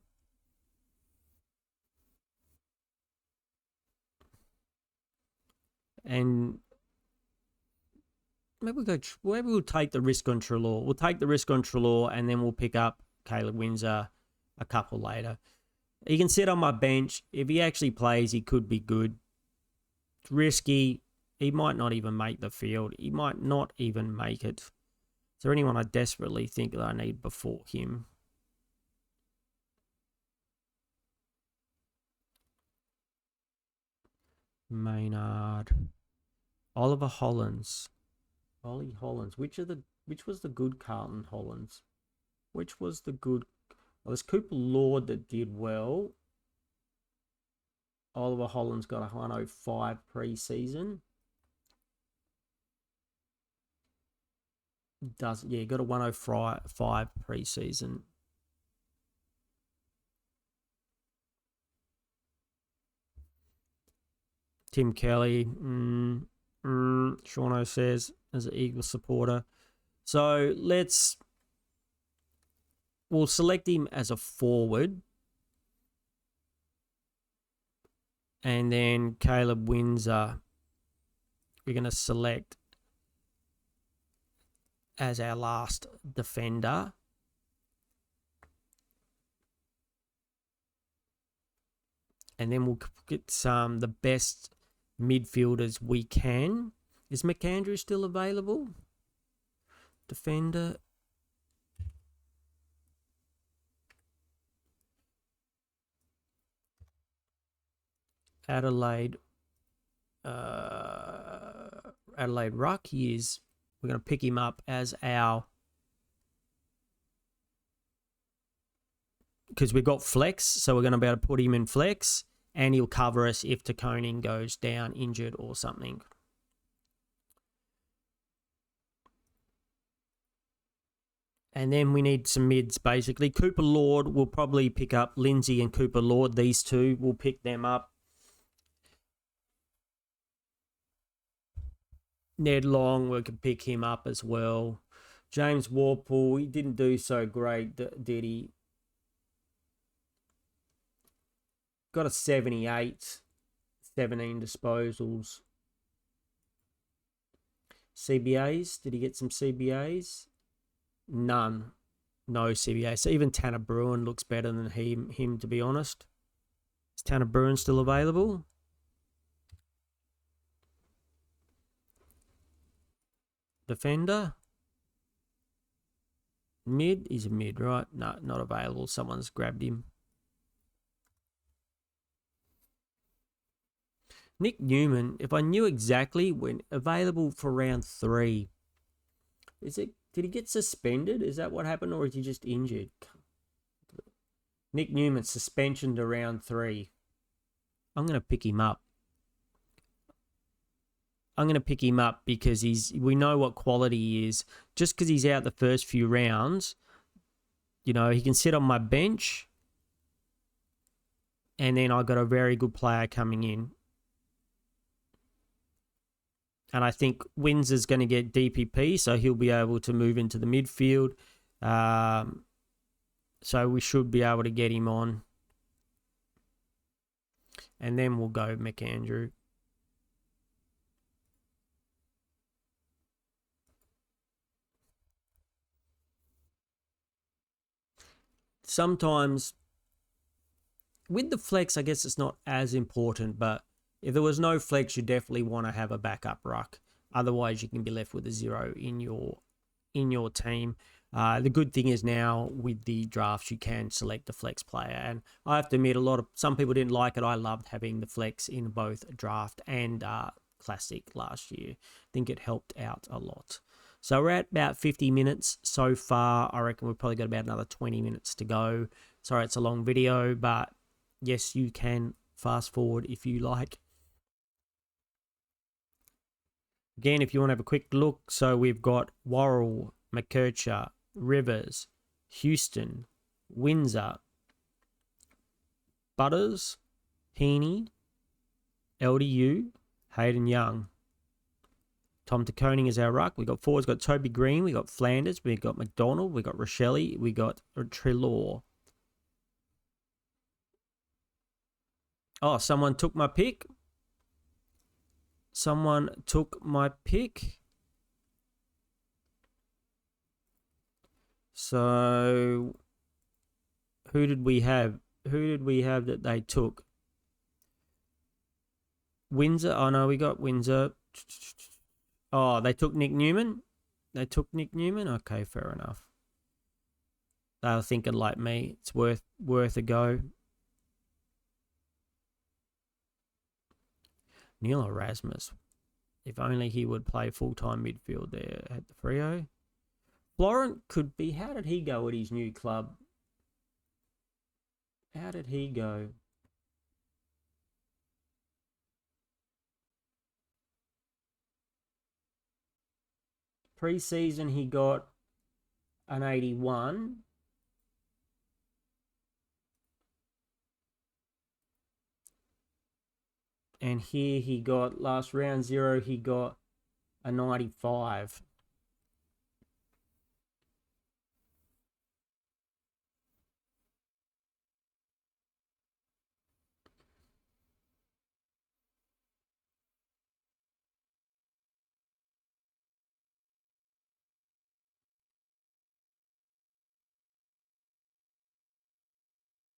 And maybe we'll take the risk on Treloar. We'll take the risk on Treloar, and then we'll pick up Caleb Windsor a couple later. He can sit on my bench. If he actually plays, he could be good. It's risky. He might not even make the field. He might not even make it. Is there anyone I desperately think that I need before him? Maynard. Oliver Hollands. Ollie Hollands. Which was the good Carlton Hollands? Which was the good? Well, there's Cooper Lord that did well. Oliver Hollands got a 105 pre-season. He got a 105 pre-season. Tim Kelly, Shauno says, as an Eagles supporter. So we'll select him as a forward. And then Caleb Windsor, we're going to select as our last defender. And then we'll get the best midfielders we can. Is McAndrew still available? Defender. Adelaide Ruck. We're going to pick him up as our, because we've got flex, so we're going to be able to put him in flex, and he'll cover us if Takoning goes down injured or something. And then we need some mids, basically. Cooper Lord, we'll probably pick up Lindsay and Cooper Lord. These two, we'll pick them up. Ned Long, we could pick him up as well. James Warpool, he didn't do so great, did he? Got a 78, 17 disposals. CBAs, did he get some CBAs? None. No CBAs. So even Tanner Bruin looks better than him, to be honest. Is Tanner Bruin still available? Defender. Mid. He's a mid, right? No, not available. Someone's grabbed him. Nick Newman, if I knew exactly when available for round 3. Did he get suspended? Is that what happened, or is he just injured? Nick Newman, suspension to round 3. I'm going to pick him up. I'm going to pick him up because we know what quality he is. Just because he's out the first few rounds, he can sit on my bench, and then I got a very good player coming in. And I think Windsor's going to get DPP, so he'll be able to move into the midfield. So we should be able to get him on. And then we'll go McAndrew. Sometimes with the flex, I guess it's not as important, but if there was no flex, you definitely want to have a backup ruck. Otherwise, you can be left with a 0 in your in your team. The good thing is now with the drafts, you can select the flex player. And I have to admit, some people didn't like it. I loved having the flex in both draft and classic last year. I think it helped out a lot. So we're at about 50 minutes so far. I reckon we've probably got about another 20 minutes to go. Sorry, it's a long video, but yes, you can fast forward if you like. Again, if you want to have a quick look, so we've got Worrell, McKercher, Rivers, Houston, Windsor, Butters, Heaney, LDU, Hayden Young. Tom DeConing is our ruck. We got forwards, got Toby Green, we got Flanders, we got McDonald, we got Rochelle, we got Trelaw. Oh, someone took my pick. Someone took my pick. So, who did we have? Who did we have that they took? Windsor. Oh, no, we got Windsor. Oh, they took Nick Newman. They took Nick Newman. Okay, fair enough. They were thinking like me. It's worth a go. Neil Erasmus. If only he would play full-time midfield there at the Freo. Florent could be. How did he go at his new club? How did he go? Pre-season he got an 81. And here he got, last round 0, he got a 95.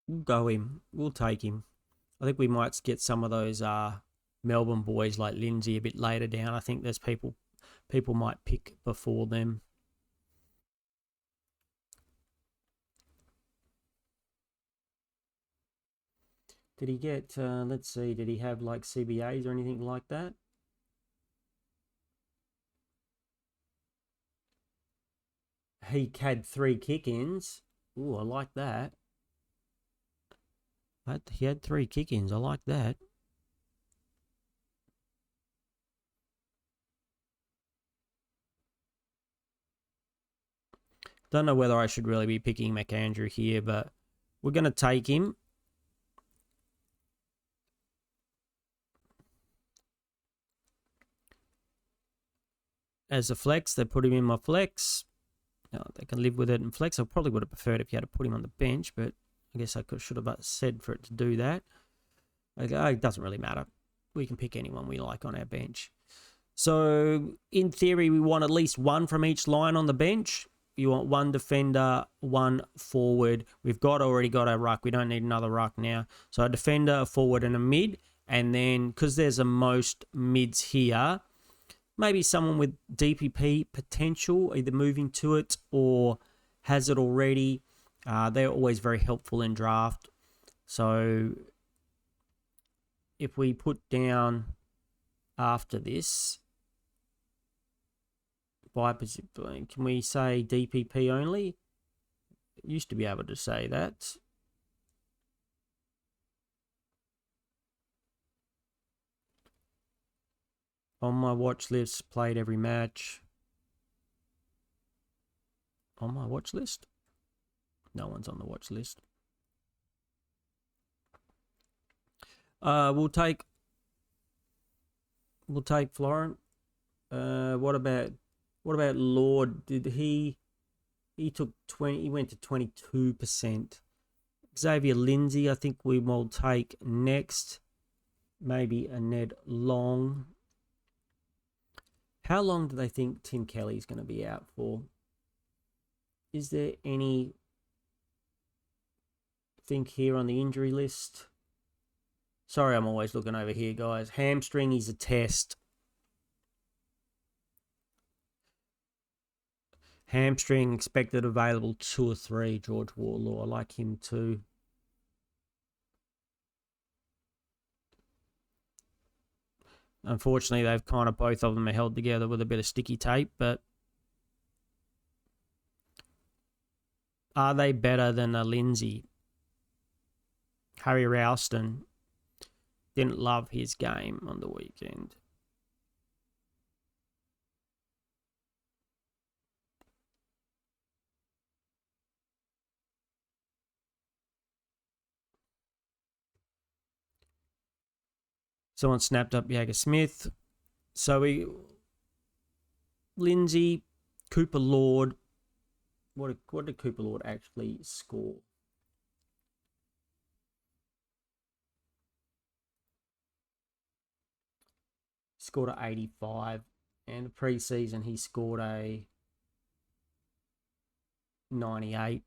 We'll go him. We'll take him. I think we might get some of those Melbourne boys like Lindsay a bit later down. I think there's people might pick before them. Did he get, let's see, did he have like CBAs or anything like that? He had 3 kick-ins. Ooh, I like that. He had 3 kick-ins. I like that. Don't know whether I should really be picking McAndrew here, but we're going to take him. As a flex, they put him in my flex. No, they can live with it in flex. I probably would have preferred if you had to put him on the bench, but I guess I should have said for it to do that. It doesn't really matter. We can pick anyone we like on our bench. So, in theory, we want at least 1 from each line on the bench. You want 1 defender, 1 forward. We've already got a ruck. We don't need another ruck now. So, a defender, a forward, and a mid. And then, because there's the most mids here, maybe someone with DPP potential, either moving to it or has it already. They're always very helpful in draft. So if we put down after this, can we say DPP only? Used to be able to say that. On my watch list, played every match. On my watch list? No one's on the watch list. We'll take Florent. What about Lord? Did he took 20? He went to 22%. Xavier Lindsay, I think we will take next. Maybe a Ned Long. How long do they think Tim Kelly's going to be out for? Is there any thing here on the injury list? Sorry, I'm always looking over here, guys. Hamstring is a test. Hamstring expected available 2 or 3. George Wardlaw, I like him too. Unfortunately, they've kind of both of them are held together with a bit of sticky tape, but are they better than a Lindsay? Harry Ralston didn't love his game on the weekend. Someone snapped up Jagger Smith. So Lindsay, Cooper Lord. What did Cooper Lord actually score? Scored a 85, and pre-season he scored a 98.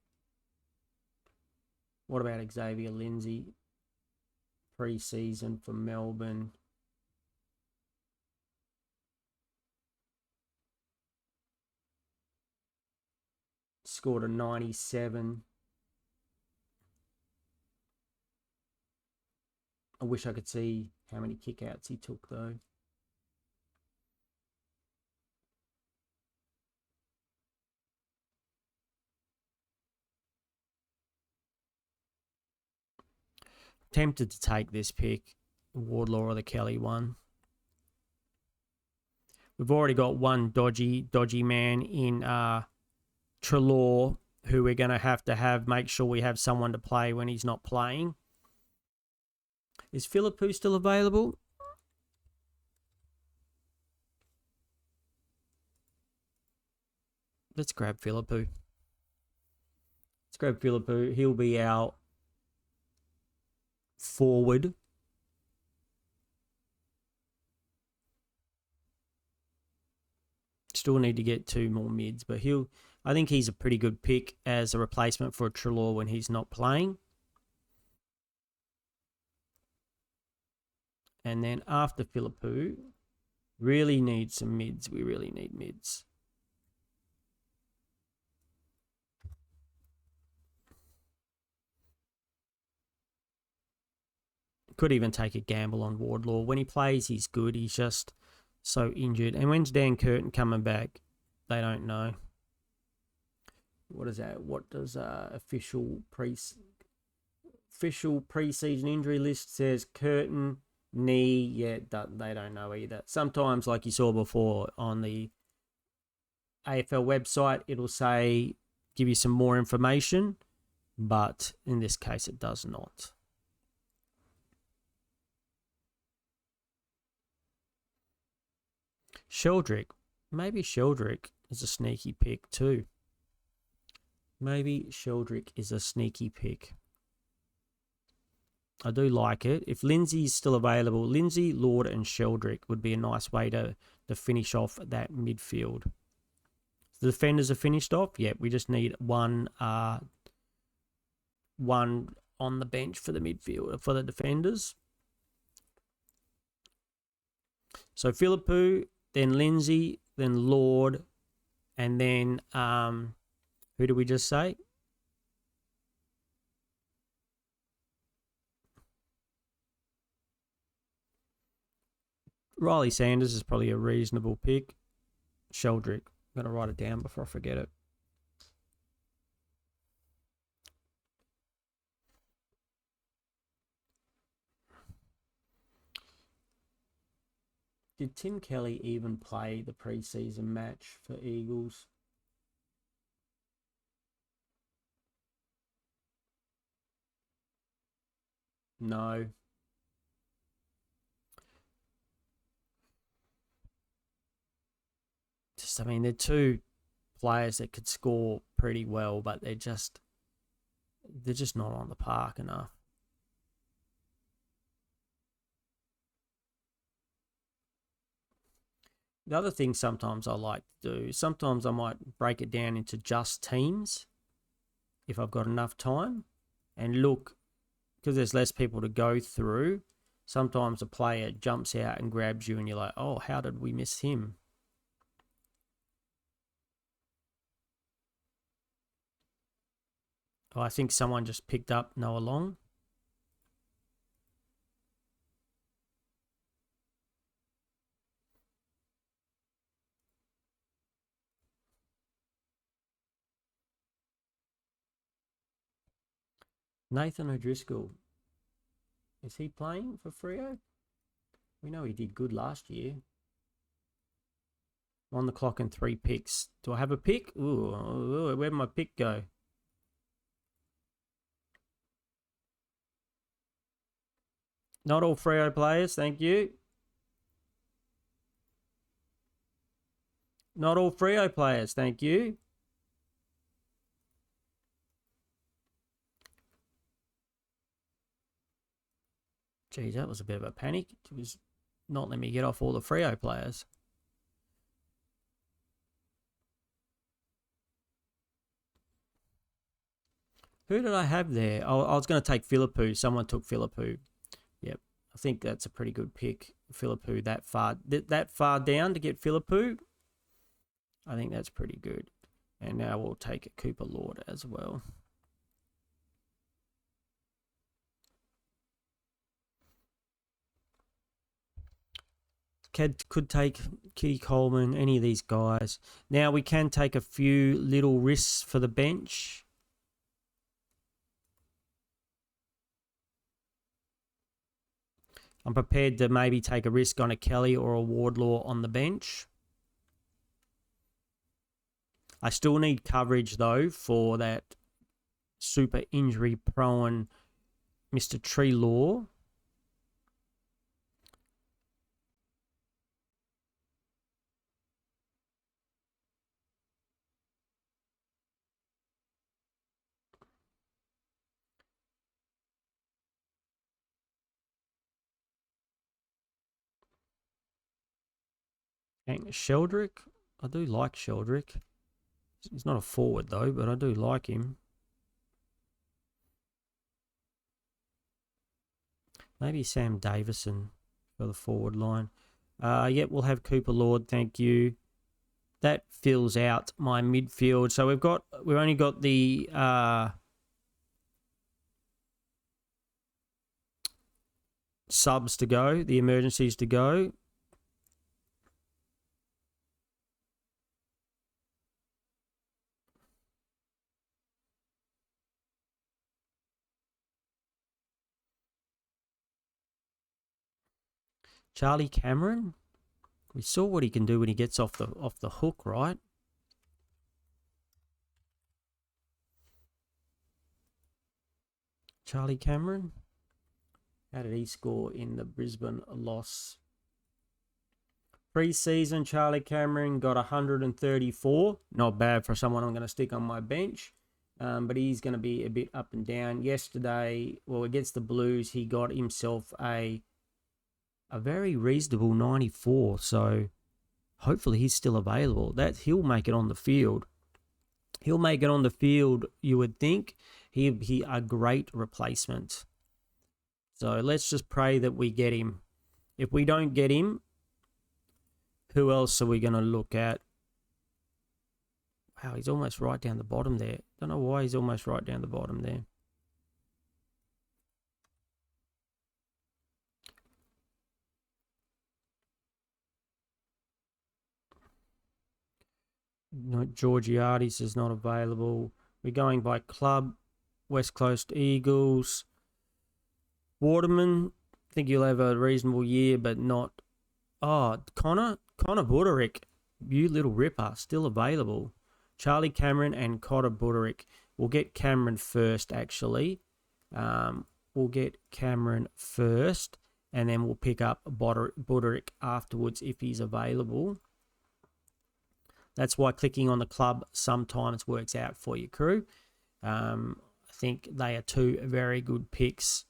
What about Xavier Lindsay? Pre-season for Melbourne. Scored a 97. I wish I could see how many kickouts he took though. Tempted to take this pick, Wardlaw or the Kelly one. We've already got one dodgy man in Treloar, who we're going to have make sure we have someone to play when he's not playing. Is Philippou still available? Let's grab Philippou. He'll be our forward. Still need to get 2 more mids, but I think he's a pretty good pick as a replacement for Treloar when he's not playing. And then after Philippou, really need some mids. We really need mids. Could even take a gamble on Wardlaw. When he plays, he's good. He's just so injured. And when's Dan Curtin coming back? They don't know. What is that? What does official preseason injury list says? Curtin, knee. Yeah, they don't know either. Sometimes, like you saw before on the AFL website, it'll say give you some more information, but in this case, it does not. Sheldrick. Maybe Sheldrick is a sneaky pick too. Maybe Sheldrick is a sneaky pick. I do like it. If Lindsay's still available, Lindsay, Lord, and Sheldrick would be a nice way to finish off that midfield. The defenders are finished off. Yeah, we just need one on the bench for the midfield for the defenders. So Philippou, then Lindsay, then Lord, and then who did we just say? Riley Sanders is probably a reasonable pick. Sheldrick. I'm going to write it down before I forget it. Did Tim Kelly even play the preseason match for Eagles? No. I mean, they're 2 players that could score pretty well, but they're just not on the park enough. The other thing sometimes I like to do, sometimes I might break it down into just teams if I've got enough time and look, because there's less people to go through. Sometimes a player jumps out and grabs you and you're like, oh, how did we miss him? Oh, I think someone just picked up Noah Long. Nathan O'Driscoll. Is he playing for Freo? We know he did good last year. On the clock and 3 picks. Do I have a pick? Ooh, where'd my pick go? Not all Freo players, thank you. Not all Freo players, thank you. Geez, that was a bit of a panic. It was not letting me get off all the Freo players. Who did I have there? Oh, I was going to take Philippou. Someone took Philippou. Yep, I think that's a pretty good pick. Philippou that far down to get Philippou. I think that's pretty good. And now we'll take Cooper Lord as well. Could take Kitty Coleman, any of these guys. Now we can take a few little risks for the bench. I'm prepared to maybe take a risk on a Kelly or a Wardlaw on the bench. I still need coverage, though, for that super injury-prone Mr. Treelaw. Sheldrick, I do like Sheldrick. He's not a forward though, but I do like him. Maybe Sam Davison for the forward line. Yep, we'll have Cooper Lord, thank you. That fills out my midfield. So we've only got the subs to go, the emergencies to go. Charlie Cameron. We saw what he can do when he gets off the hook, right? Charlie Cameron. How did he score in the Brisbane loss? Pre-season, Charlie Cameron got 134. Not bad for someone I'm going to stick on my bench. But he's going to be a bit up and down. Yesterday, well, against the Blues, he got himself a very reasonable 94. So hopefully he's still available. He'll make it on the field. He'll make it on the field, you would think. He a great replacement. So let's just pray that we get him. If we don't get him, who else are we going to look at? Wow, he's almost right down the bottom there. Don't know why he's almost right down the bottom there. No, Georgiades is not available. We're going by club. West Coast Eagles. Waterman, I think he'll have a reasonable year, but not. Oh, Connor Buderick, you little ripper, still available. Charlie Cameron and Connor Buderick. We'll get Cameron first, actually. We'll get Cameron first, and then we'll pick up Buderick afterwards if he's available. That's why clicking on the club sometimes works out for your crew. I think they are two very good picks.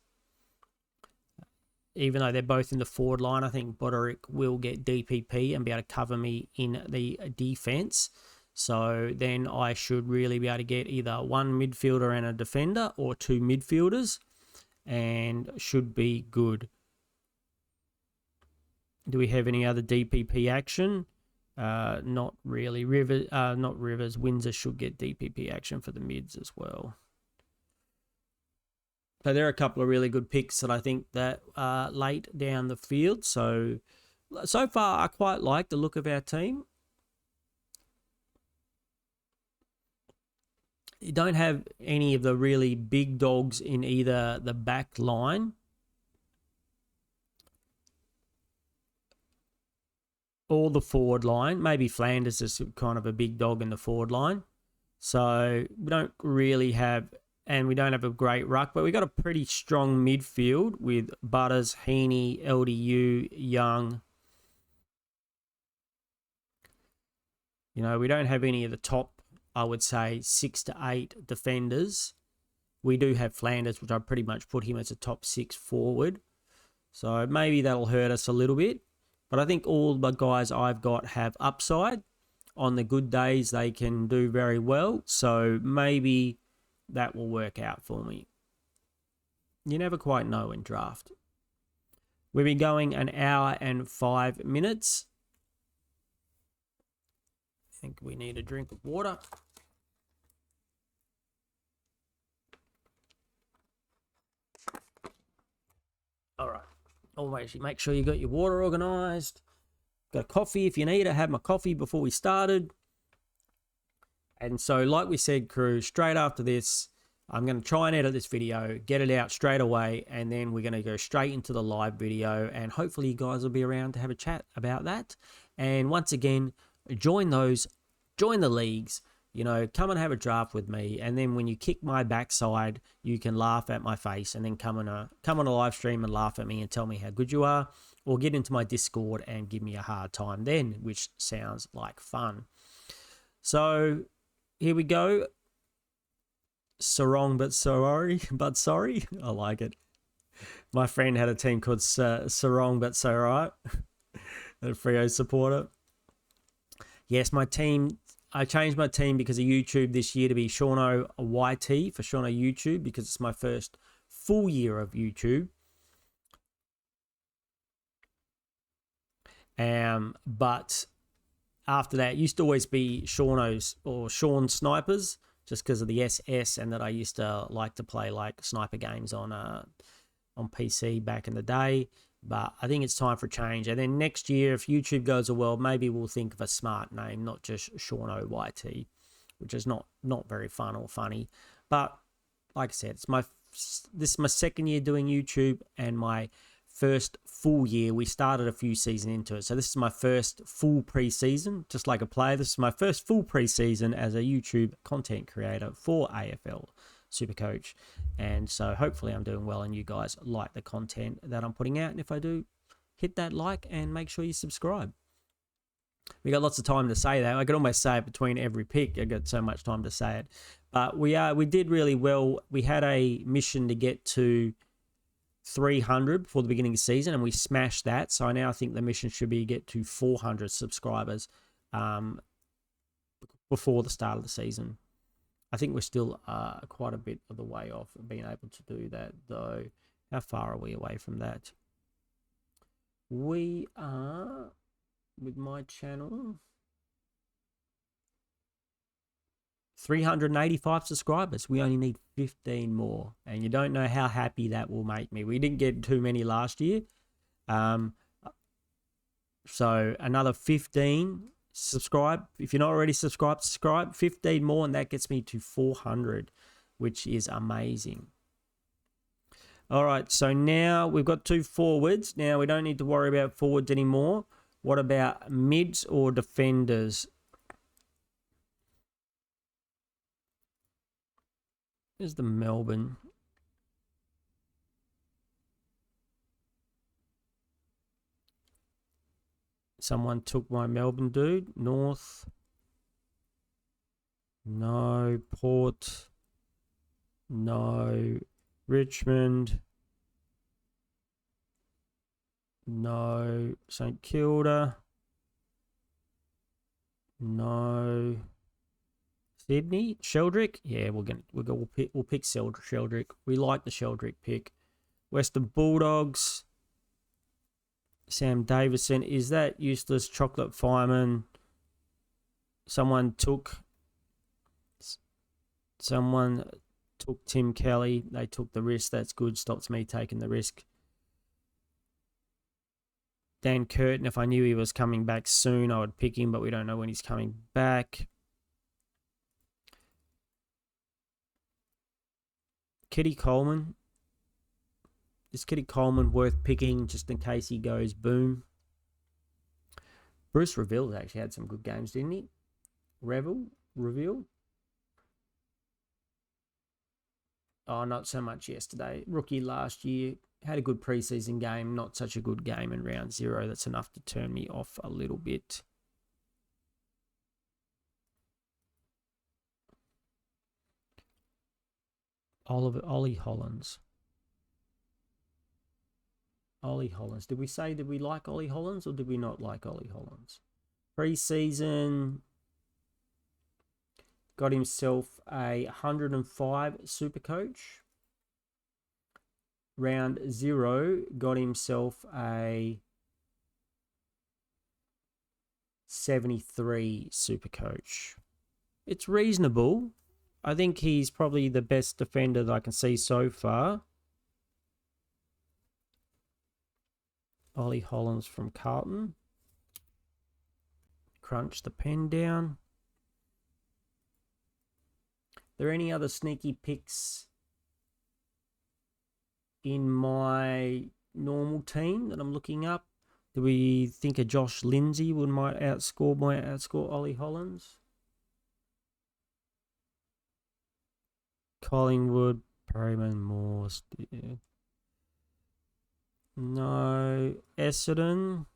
Even though they're both in the forward line, I think Buderick will get DPP and be able to cover me in the defense. So then I should really be able to get either one midfielder and a defender or two midfielders and should be good. Do we have any other DPP action? Not really. Not Rivers. Windsor should get DPP action for the mids as well. So there are a couple of really good picks that I think that are late down the field. So far, I quite like the look of our team. You don't have any of the really big dogs in either the back line or the forward line. Maybe Flanders is kind of a big dog in the forward line. So we don't really have, and we don't have a great ruck, but we got a pretty strong midfield with Butters, Heaney, LDU, Young. You know, we don't have any of the top, I would say, 6 to 8 defenders. We do have Flanders, which I pretty much put him as a top 6 forward. So maybe that'll hurt us a little bit. But I think all the guys I've got have upside. On the good days, they can do very well. So maybe that will work out for me. You never quite know in draft. We've been going an hour and 5 minutes. I think we need a drink of water. All right. Always make sure you got your water organised. Got coffee if you need it. I had my coffee before we started. And so, like we said, crew, straight after this, I'm going to try and edit this video, get it out straight away, and then we're going to go straight into the live video. And hopefully you guys will be around to have a chat about that. And once again, join the leagues. You know, come and have a draft with me, and then when you kick my backside, you can laugh at my face, and then come on a live stream and laugh at me and tell me how good you are, or get into my Discord and give me a hard time then, which sounds like fun. So here we go. So wrong, but sorry, I like it. My friend had a team called So Wrong, but So Right. A Freo supporter. Yes, my team. I changed my team because of YouTube this year to be Shauno YT for Shauno YouTube, because it's my first full year of YouTube. But after that, it used to always be Shauno's or Sean Snipers, just because of the SS, and that I used to like to play like sniper games on PC back in the day. But I think it's time for change. And then next year, if YouTube goes well, maybe we'll think of a smart name, not just Shauno YT, which is not very fun or funny. But like I said, this is my second year doing YouTube, and my first full year. We started a few seasons into it. So this is my first full pre-season, just like a player. This is my first full pre-season as a YouTube content creator for AFL Supercoach. And so hopefully I'm doing well and you guys like the content that I'm putting out. And if I do, hit that like and make sure you subscribe. We got lots of time to say that. I could almost say it between every pick. I got so much time to say it. But we did really well. We had a mission to get to 300 before the beginning of the season, and we smashed that. So I now think the mission should be get to 400 subscribers before the start of the season. I think we're still quite a bit of the way off of being able to do that, though. How far are we away from that? We are, with my channel, 385 subscribers. We only need 15 more, and you don't know how happy that will make me. We didn't get too many last year. So another 15. Subscribe. If you're not already subscribed, subscribe. 15 more, and that gets me to 400, which is amazing. All right, so now we've got 2 forwards. Now we don't need to worry about forwards anymore. What about mids or defenders? Here's the Melbourne. Someone took my Melbourne dude. North. No. Port. No. Richmond. No. St Kilda. No. Sydney. Sheldrick. Yeah, we'll pick Sheldrick. We like the Sheldrick pick. Western Bulldogs. Sam Davison. Is that useless chocolate fireman? Someone took took Tim Kelly. They took the risk. That's good. Stops me taking the risk. Dan Curtin, if I knew he was coming back soon, I would pick him, but we don't know when he's coming back. Kitty Coleman. Is Kitty Coleman worth picking just in case he goes boom? Bruce Reville actually had some good games, didn't he? Reville? Oh, not so much yesterday. Rookie last year. Had a good preseason game. Not such a good game in round 0. That's enough to turn me off a little bit. Ollie Hollands. Ollie Hollands. Did we like Ollie Hollands or did we not like Ollie Hollands? Preseason, got himself a 105 Supercoach. Round 0, got himself a 73 Supercoach. It's reasonable. I think he's probably the best defender that I can see so far. Ollie Hollands from Carlton. Crunch the pen down. Are there any other sneaky picks in my normal team that I'm looking up? Do we think a Josh Lindsay might outscore Ollie Hollands? Collingwood, Perryman, Morse. Yeah. No. Essendon.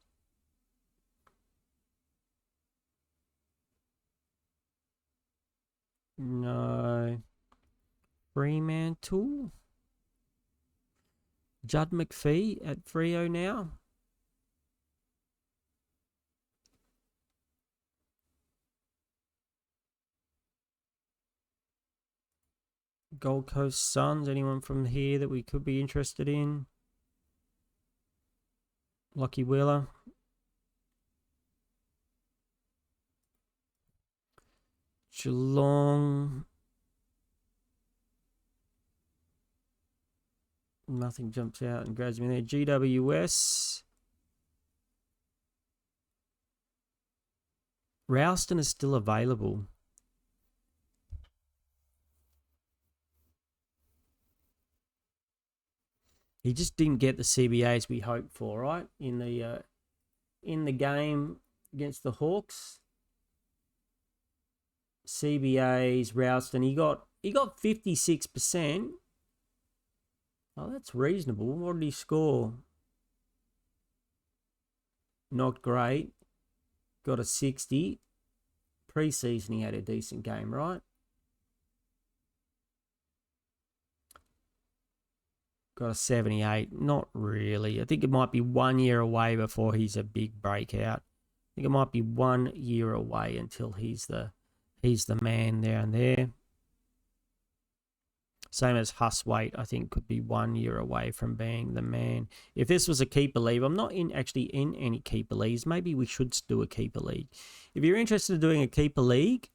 No. Fremantle. Judd McPhee at Freo now. Gold Coast Suns. Anyone from here that we could be interested in? Lucky Wheeler. Geelong. Nothing jumps out and grabs me there. GWS. Ralston is still available. He just didn't get the CBAs we hoped for, right? In the game against the Hawks. CBAs, Ralston, he got 56%. Oh, that's reasonable. What did he score? Not great. Got a 60. Preseason, he had a decent game, right? Got a 78. Not really. I think it might be 1 year away before he's a big breakout. I think it might be 1 year away until he's the man down there. Same as Huswaite, I think could be 1 year away from being the man. If this was a keeper league, I'm not actually in any keeper leagues. Maybe we should do a keeper league. If you're interested in doing a keeper league,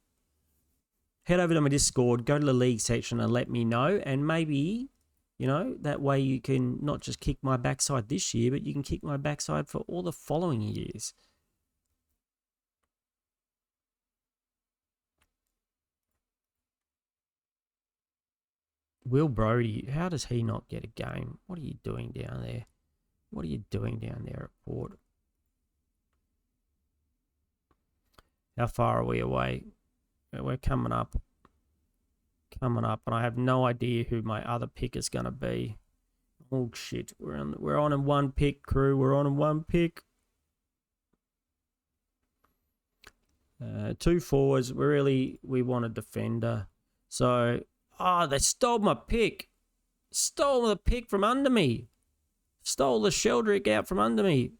head over to my Discord, go to the league section and let me know. And maybe, that way you can not just kick my backside this year, but you can kick my backside for all the following years. Will Brodie, how does he not get a game? What are you doing down there? What are you doing down there at Port? How far are we away? We're coming up. And I have no idea who my other pick is going to be. Oh, shit. We're on in 1 pick, crew. We're on in 1 pick. 2 forwards. We want a defender. So... they stole my pick. Stole the pick from under me. Stole the Sheldrick out from under me.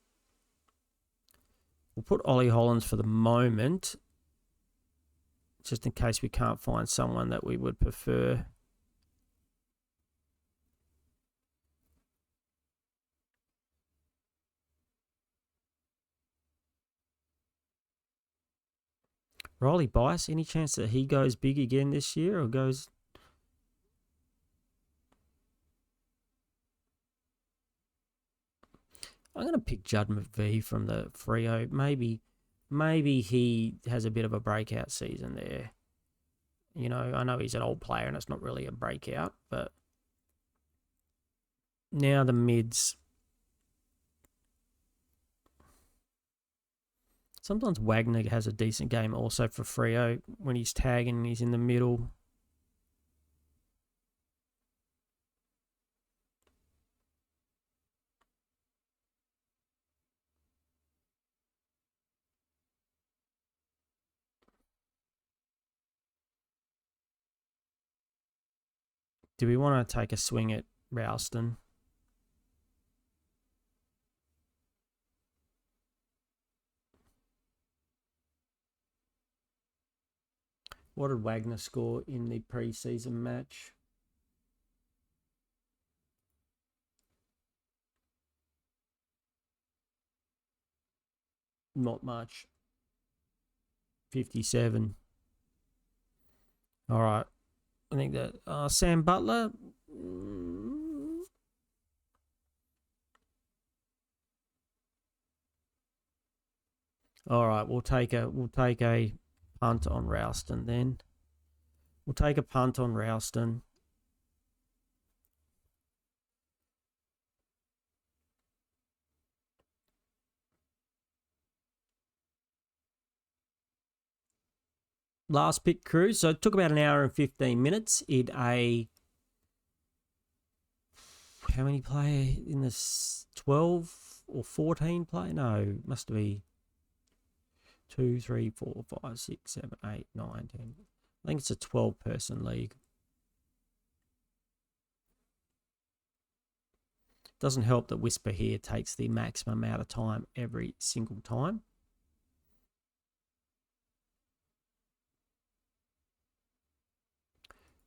We'll put Ollie Hollands for the moment. Just in case we can't find someone that we would prefer. Riley Bice, any chance that he goes big again this year or goes... I'm going to pick Judd McVee from the Freo. Maybe he has a bit of a breakout season there. You know, I know he's an old player and it's not really a breakout, but now the mids. Sometimes Wagner has a decent game also for Freo when he's tagging and he's in the middle. Do we want to take a swing at Ralston? What did Wagner score in the pre-season match? Not much. 57. All right. I think that Sam Butler. All right, we'll take a punt on Ralston then. We'll take a punt on Ralston. Last pick, crew. So it took about an hour and 15 minutes in a... How many player in this? 12 or 14 play? No, must be 2, 3, 4, 5, 6, 7, 8, 9, 10. I think it's a 12-person league. Doesn't help that Whisper here takes the maximum amount of time every single time.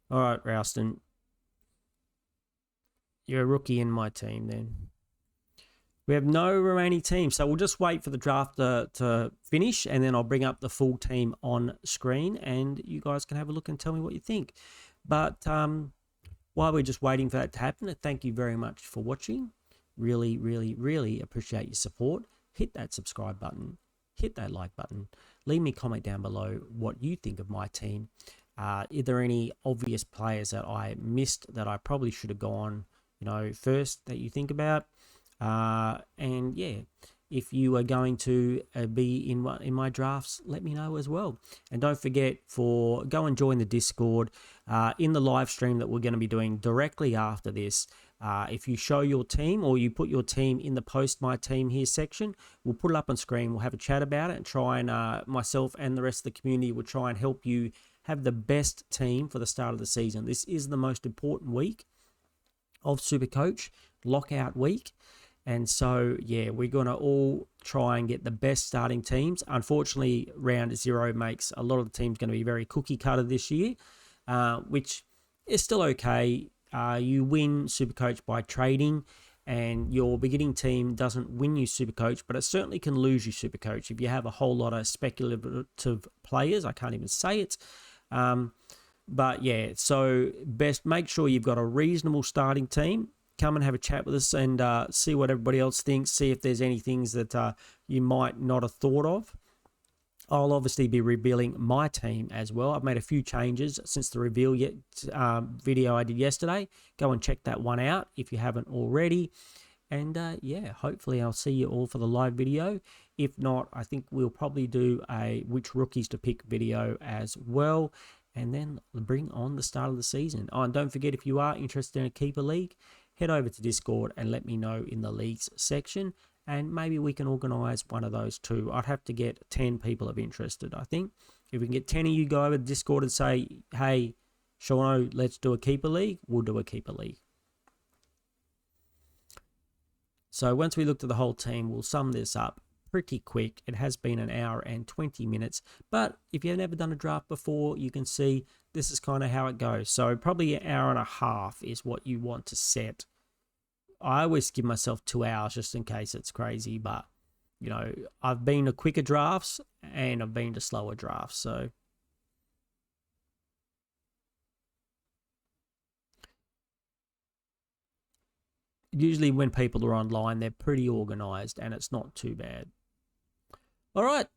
All right, Ralston. You're a rookie in my team then. We have no remaining teams, so we'll just wait for the draft to finish, and then I'll bring up the full team on screen, and you guys can have a look and tell me what you think. But while we're just waiting for that to happen, thank you very much for watching. Really, really, really appreciate your support. Hit that subscribe button. Hit that like button. Leave me a comment down below what you think of my team. Are there any obvious players that I missed that I probably should have gone, first that you think about? And yeah, if you are going to be in my drafts, let me know as well. And don't forget go and join the Discord in the live stream that we're going to be doing directly after this. If you show your team or you put your team in the post my team here section, we'll put it up on screen. We'll have a chat about it and try and myself and the rest of the community will try and help you have the best team for the start of the season. This is the most important week of Supercoach, lockout week. And so, yeah, we're going to all try and get the best starting teams. Unfortunately, round 0 makes a lot of the teams going to be very cookie cutter this year, which is still okay. You win Supercoach by trading, and your beginning team doesn't win you Supercoach, but it certainly can lose you Supercoach if you have a whole lot of speculative players. I can't even say it. But yeah, so best make sure you've got a reasonable starting team. Come and have a chat with us and see what everybody else thinks. See if there's any things that you might not have thought of. I'll obviously be revealing my team as well. I've made a few changes since the reveal video I did yesterday. Go and check that one out if you haven't already. And yeah, hopefully I'll see you all for the live video. If not, I think we'll probably do a which rookies to pick video as well. And then bring on the start of the season. Oh, and don't forget, if you are interested in a keeper league, head over to Discord and let me know in the leagues section. And maybe we can organise one of those too. I'd have to get 10 people of interested, I think. If we can get 10 of you go over to Discord and say, hey, Shauno, let's do a keeper league, we'll do a keeper league. So once we looked at the whole team, we'll sum this up pretty quick. It has been an hour and 20 minutes, but if you've never done a draft before, you can see this is kind of how it goes. So probably an hour and a half is what you want to set. I always give myself 2 hours just in case it's crazy, but I've been to quicker drafts and I've been to slower drafts. So usually when people are online, they're pretty organised and it's not too bad. All right,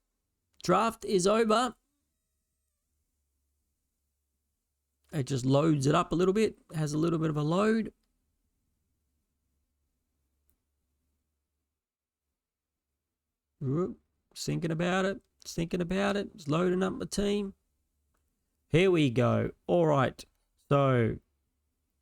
draft is over. It just loads it up a little bit, has a little bit of a load. Thinking about it, it's loading up my team. Here we go. All right, so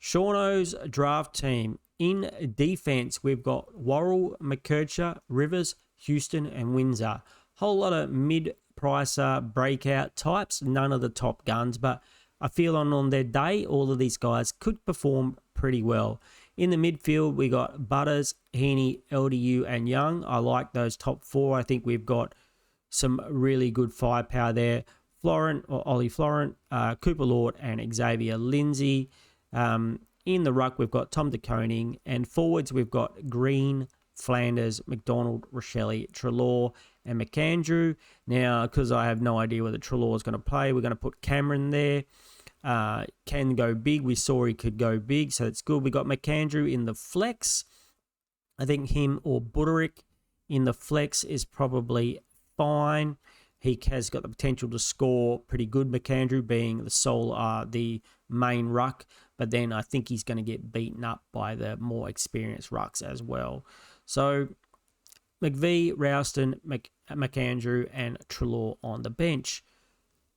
Shauno's draft team. In defense, we've got Worrell, McKercher, Rivers, Houston, and Windsor. Whole lot of mid-pricer breakout types, none of the top guns, but I feel on their day, all of these guys could perform pretty well. In the midfield, we got Butters, Heaney, LDU, and Young. I like those top four. I think we've got some really good firepower there. Florent, or Ollie Florent, Cooper Lord, and Xavier Lindsay. In the ruck, we've got Tom de Koning. And forwards, we've got Green, Flanders, McDonald, Rochelle, Treloar, and McAndrew. Now, because I have no idea whether Treloar is going to play, we're going to put Cameron there. Can go big. We saw he could go big, so it's good. We got McAndrew in the flex. I think him or Buderick in the flex is probably fine. He has got the potential to score pretty good, McAndrew being the main ruck, but then I think he's going to get beaten up by the more experienced rucks as well. So McVee, Rouston, McAndrew, and Treloar on the bench.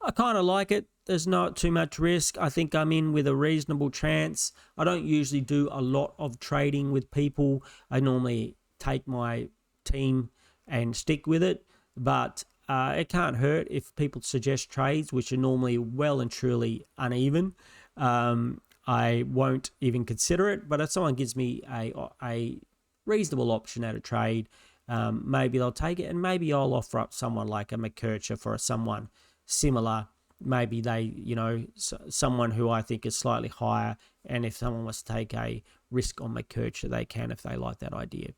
I kind of like it. There's not too much risk. I think I'm in with a reasonable chance. I don't usually do a lot of trading with people. I normally take my team and stick with it, but it can't hurt if people suggest trades, which are normally well and truly uneven. I won't even consider it, but if someone gives me a reasonable option at a trade, maybe they'll take it, and maybe I'll offer up someone like a McKercher for someone similar. Maybe someone who I think is slightly higher, and if someone wants to take a risk on McKercher, they can if they like that idea.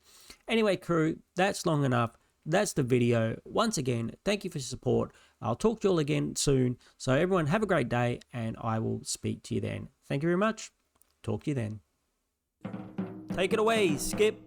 Anyway, crew, that's long enough. That's the video. Once again, thank you for your support. I'll talk to you all again soon. So everyone have a great day, and I will speak to you then. Thank you very much. Talk to you then. Take it away, Skip.